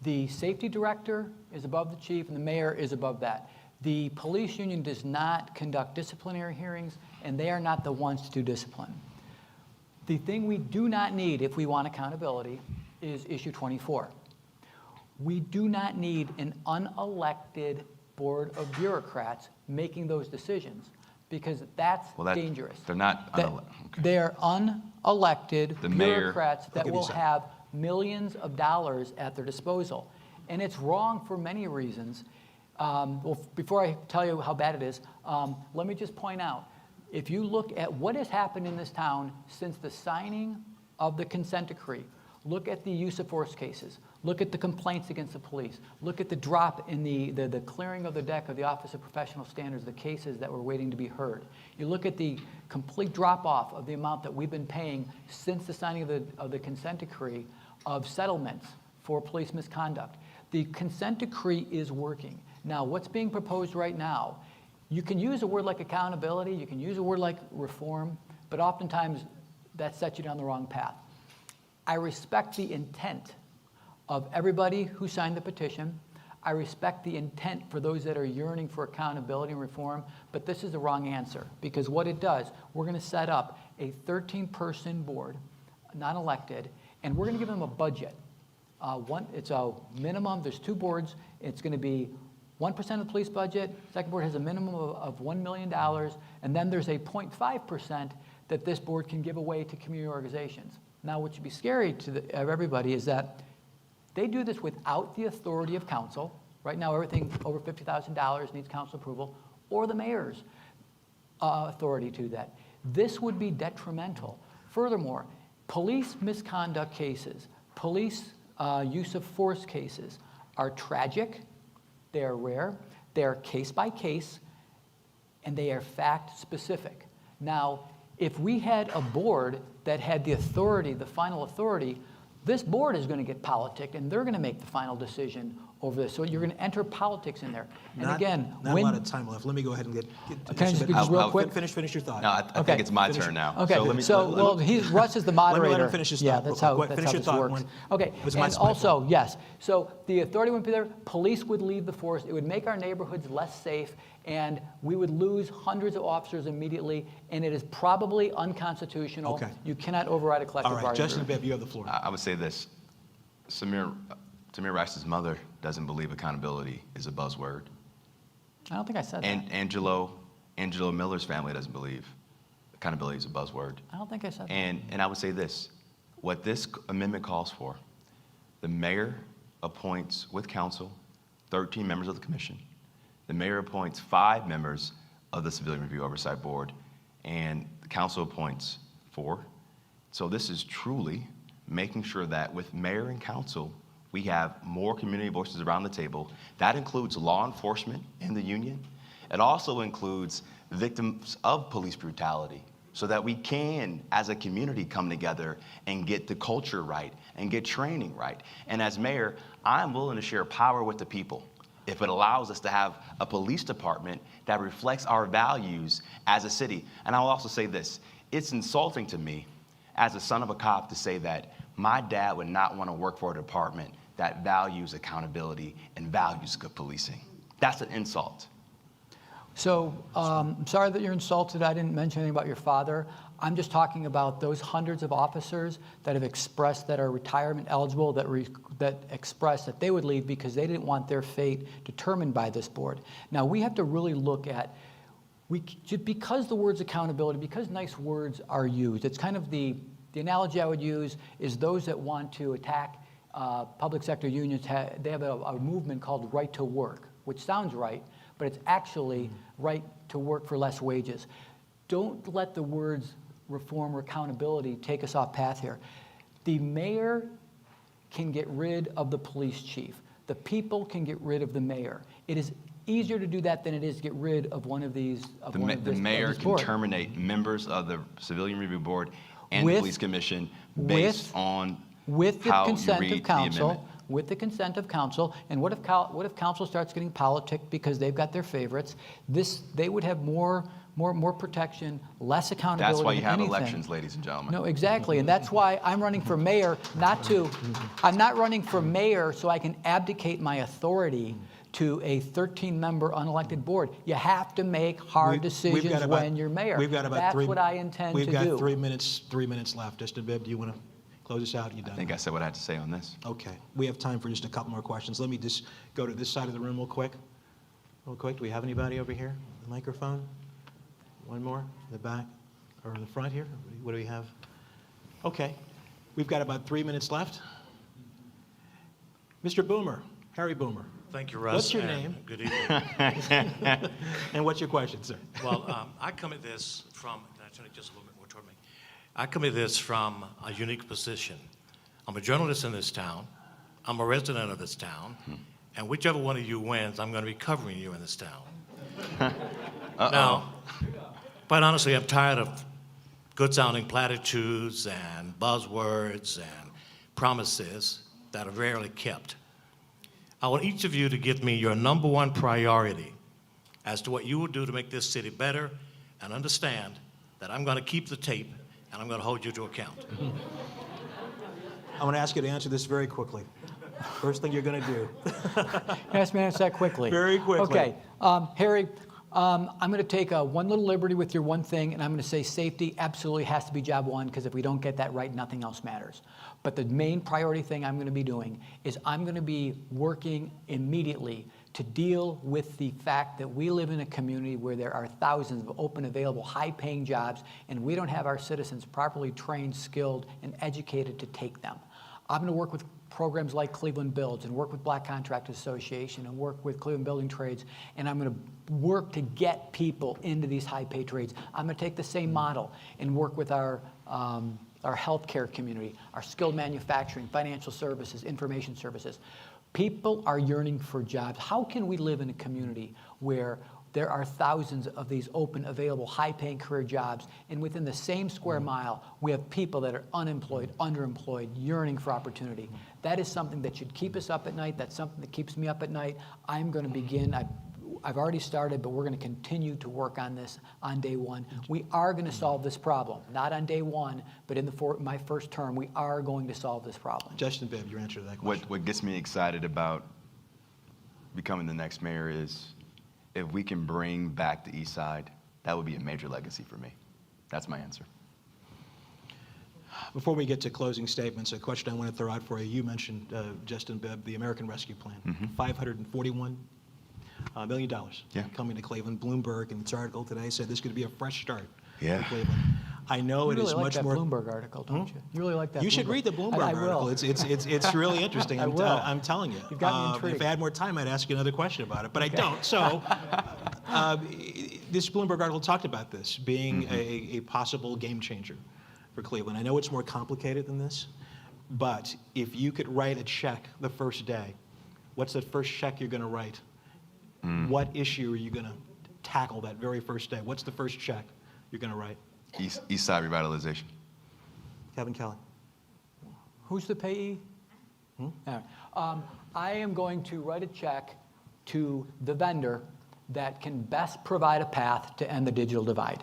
The safety director is above the chief, and the mayor is above that. The police union does not conduct disciplinary hearings, and they are not the ones to do discipline. The thing we do not need if we want accountability is issue 24. We do not need an unelected board of bureaucrats making those decisions, because that's dangerous.
They're not unelected. Okay.
They're unelected bureaucrats that will
that.
have millions of dollars at their disposal. And it's wrong for many reasons. Well, before I tell you how bad it is, let me just point out, if you look at what has happened in this town since the signing of the consent decree, look at the use of force cases, look at the complaints against the police, look at the drop in the clearing of the deck of the Office of Professional Standards, the cases that were waiting to be heard. You look at the complete drop-off of the amount that we've been paying since the signing of the consent decree of settlements for police misconduct. The consent decree is working. Now, what's being proposed right now, You can use a word like accountability, you can use a word like reform, but oftentimes that sets you down the wrong path. I respect the intent of everybody who signed the petition. I respect the intent for those that are yearning for accountability and reform, but this is the wrong answer, because what it does, we're going to set up a 13-person board, non-elected, and we're going to give them a budget. It's a minimum, there's 2 boards, it's going to be 1% of the police budget, second board has a minimum of $1 million, and then there's a 0.5% that this board can give away to community organizations. Now, what should be scary to everybody is that they do this without the authority of council. Right now, everything over $50,000 needs council approval, or the mayor's authority to that. This would be detrimental. Furthermore, police misconduct cases, police use of force cases are tragic, they are rare, they are case by case, and they are fact specific. Now, if we had a board that had the authority, the final authority, this board is going to get politicked, and they're going to make the final decision over this. So you're going to enter politics in there. And again,
not a lot of time left. Let me go ahead and get
can I just real quick?
Finish your thought.
No, I think it's my turn now.
Okay. Russ is the moderator.
Let me finish his thought.
Yeah, that's how this works. Okay. And also, yes. So the authority wouldn't be there. Police would leave the force. It would make our neighborhoods less safe, and we would lose hundreds of officers immediately. And it is probably unconstitutional.
Okay.
You cannot override a collective bargaining agreement.
Justin Bibb, you have the floor.
I would say this. Tamir Rice's mother doesn't believe accountability is a buzzword.
I don't think I said that.
And Angelo Miller's family doesn't believe accountability is a buzzword.
I don't think I said that.
And I would say this. What this amendment calls for, the mayor appoints with council 13 members of the commission. The mayor appoints 5 members of the Civilian Review Oversight Board, and the council appoints 4. So this is truly making sure that with mayor and council, we have more community voices around the table. That includes law enforcement in the union. It also includes victims of police brutality, so that we can, as a community, come together and get the culture right and get training right. And as mayor, I'm willing to share power with the people if it allows us to have a police department that reflects our values as a city. And I'll also say this, it's insulting to me as a son of a cop to say that my dad would not want to work for a department that values accountability and values good policing. That's an insult.
So I'm sorry that you're insulted. I didn't mention anything about your father. I'm just talking about those hundreds of officers that have expressed that are retirement eligible, that expressed that they would leave because they didn't want their fate determined by this board. Now, we have to really look at, because the words accountability, because nice words are used, it's kind of the analogy I would use is those that want to attack public sector unions, they have a movement called right to work, which sounds right, but it's actually right to work for less wages. Don't let the words reform or accountability take us off path here. The mayor can get rid of the police chief. The people can get rid of the mayor. It is easier to do that than it is to get rid of one of these.
The mayor can terminate members of the Civilian Review Board and the Police Commission based on how you read the amendment.
With the consent of council. And what if council starts getting politicked because they've got their favorites? They would have more protection, less accountability.
That's why you have
anything.
elections, ladies and gentlemen.
No, exactly, and that's why I'm running for mayor. I'm not running for mayor so I can abdicate my authority to a 13-member unelected board. You have to make hard decisions when you're mayor. That's what I intend to do.
We've got 3 minutes left. Justin Bibb, do you want to close us out? You done?
I think I said what I had to say on this.
Okay. We have time for just a couple more questions. Let me just go to this side of the room real quick. Do we have anybody over here? The microphone? One more? In the back? Or in the front here? What do we have? Okay. We've got about 3 minutes left. Mr. Boomer, Harry Boomer.
Thank you, Russ.
What's your name?
Good evening.
And what's your question, sir?
Well, I come at this from, can I turn it just a little bit more toward me? I come at this from a unique position. I'm a journalist in this town. I'm a resident of this town. And whichever one of you wins, I'm going to be covering you in this town. Now, quite honestly, I'm tired of good-sounding platitudes and buzzwords and promises that are rarely kept. I want each of you to give me your #1 priority as to what you will do to make this city better, and understand that I'm going to keep the tape and I'm going to hold you to account.
I'm going to ask you to answer this very quickly. First thing you're going to do.
Ask me to answer that quickly.
Very quickly.
Okay, Harry, I'm going to take one little liberty with your one thing, and I'm going to say safety absolutely has to be job one, because if we don't get that right, nothing else matters. But the main priority thing I'm going to be doing is I'm going to be working immediately to deal with the fact that we live in a community where there are thousands of open, available, high-paying jobs, and we don't have our citizens properly trained, skilled, and educated to take them. I'm going to work with programs like Cleveland Builds and work with Black Contractors Association and work with Cleveland Building Trades, and I'm going to work to get people into these high-pay trades. I'm going to take the same model and work with our healthcare community, our skilled manufacturing, financial services, information services. People are yearning for jobs. How can we live in a community where there are thousands of these open, available, high-paying career jobs, and within the same square mile, we have people that are unemployed, underemployed, yearning for opportunity? That is something that should keep us up at night. That's something that keeps me up at night. I'm going to begin. I've already started, but we're going to continue to work on this on day one. We are going to solve this problem, not on day one, but in my first term, we are going to solve this problem.
Justin Bibb, your answer to that question.
What gets me excited about becoming the next mayor is if we can bring back the East Side, that would be a major legacy for me. That's my answer.
Before we get to closing statements, a question I want to throw out for you. You mentioned, Justin Bibb, the American Rescue Plan, $541 million coming to Cleveland. Bloomberg, in its article today, said this is going to be a fresh start for Cleveland. I know it is much more.
You really like that Bloomberg article, don't you? You really like that.
You should read the Bloomberg article. It's really interesting. I'm telling you.
You've got me intrigued.
If I had more time, I'd ask you another question about it, but I don't. So, this Bloomberg article talked about this being a possible game changer for Cleveland. I know it's more complicated than this, but if you could write a check the first day, what's the first check you're going to write? What issue are you going to tackle that very first day? What's the first check you're going to write?
East Side revitalization.
Kevin Kelley.
Who's the payee? All right. I am going to write a check to the vendor that can best provide a path to end the digital divide.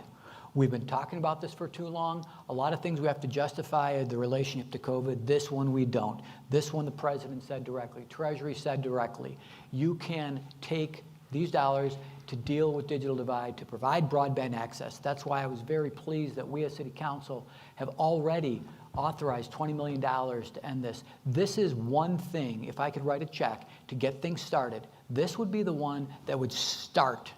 We've been talking about this for too long. A lot of things we have to justify the relationship to COVID. This one we don't. This one the president said directly. Treasury said directly. You can take these dollars to deal with digital divide, to provide broadband access. That's why I was very pleased that we as City Council have already authorized $20 million to end this. This is one thing, if I could write a check to get things started, this would be the one that would start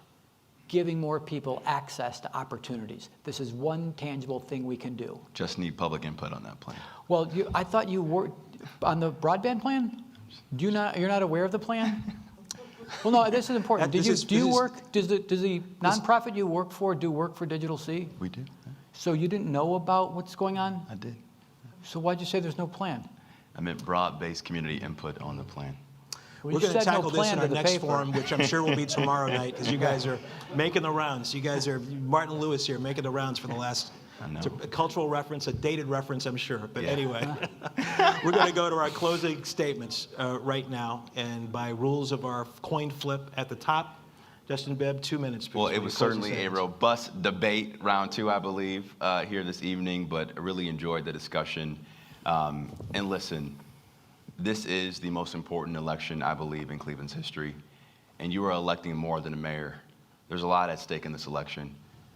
giving more people access to opportunities. This is one tangible thing we can do.
Just need public input on that plan.
Well, I thought you were on the broadband plan? You're not aware of the plan? Well, no, this is important. Does the nonprofit you work for do work for Digital C?
We do.
So you didn't know about what's going on?
I did.
So why'd you say there's no plan?
I meant broad-based community input on the plan.
We're going to tackle this in our next forum, which I'm sure will be tomorrow night, because you guys are making the rounds. You guys are, Martin Lewis here, making the rounds for the last, it's a cultural reference, a dated reference, I'm sure. But anyway, we're going to go to our closing statements right now. And by rules of our coin flip at the top, Justin Bibb, 2 minutes, please.
Well, it was certainly a robust debate, round two, I believe, here this evening, but I really enjoyed the discussion. And listen, this is the most important election, I believe, in Cleveland's history, and you are electing more than a mayor. There's a lot at stake in this election.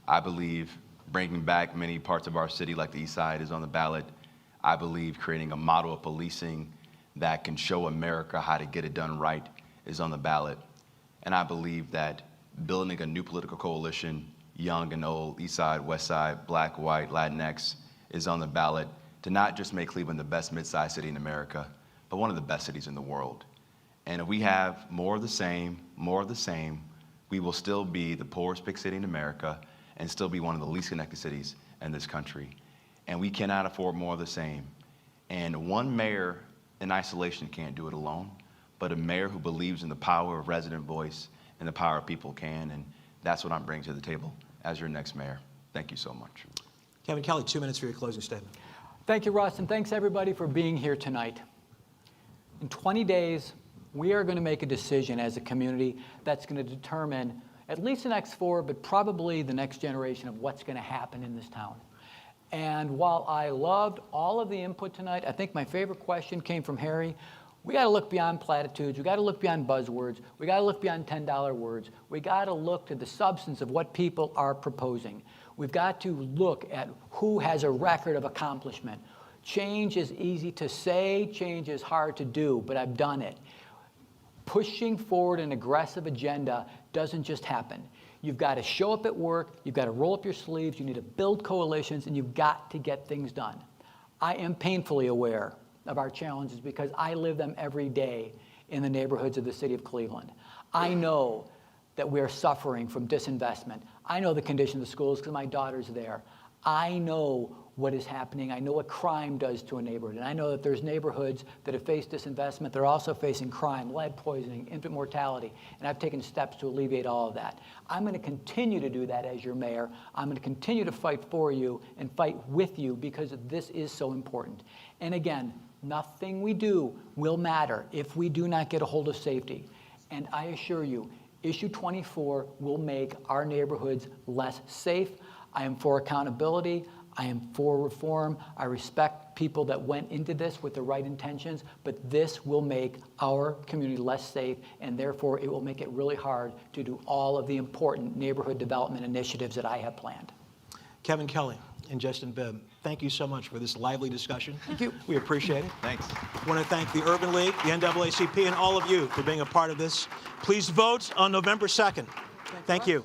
I believe bringing back many parts of our city, like the East Side, is on the ballot. I believe creating a model of policing that can show America how to get it done right is on the ballot. And I believe that building a new political coalition, young and old, East Side, West Side, Black, White, Latinx, is on the ballot to not just make Cleveland the best mid-sized city in America, but one of the best cities in the world. And if we have more of the same, we will still be the poorest big city in America and still be one of the least connected cities in this country. And we cannot afford more of the same. And one mayor in isolation can't do it alone, but a mayor who believes in the power of resident voice and the power of people can, and that's what I'm bringing to the table as your next mayor. Thank you so much.
Kevin Kelley, 2 minutes for your closing statement.
Thank you, Russ, and thanks everybody for being here tonight. In 20 days, we are going to make a decision as a community that's going to determine at least the next 4, but probably the next generation of what's going to happen in this town. And while I loved all of the input tonight, I think my favorite question came from Harry. We got to look beyond platitudes. We got to look beyond buzzwords. We got to look beyond $10 words. We got to look to the substance of what people are proposing. We've got to look at who has a record of accomplishment. Change is easy to say, change is hard to do, but I've done it. Pushing forward an aggressive agenda doesn't just happen. You've got to show up at work, you've got to roll up your sleeves, you need to build coalitions, and you've got to get things done. I am painfully aware of our challenges because I live them every day in the neighborhoods of the city of Cleveland. I know that we're suffering from disinvestment. I know the condition of the schools because my daughter's there. I know what is happening. I know what crime does to a neighborhood. And I know that there's neighborhoods that have faced disinvestment. They're also facing crime, lead poisoning, infant mortality. And I've taken steps to alleviate all of that. I'm going to continue to do that as your mayor. I'm going to continue to fight for you and fight with you because this is so important. And again, nothing we do will matter if we do not get a hold of safety. And I assure you, Issue 24 will make our neighborhoods less safe. I am for accountability. I am for reform. I respect people that went into this with the right intentions, but this will make our community less safe, and therefore it will make it really hard to do all of the important neighborhood development initiatives that I have planned.
Kevin Kelley and Justin Bibb, thank you so much for this lively discussion.
Thank you.
We appreciate it.
Thanks.
I want to thank the Urban League, the NAACP, and all of you for being a part of this. Please vote on November 2nd. Thank you.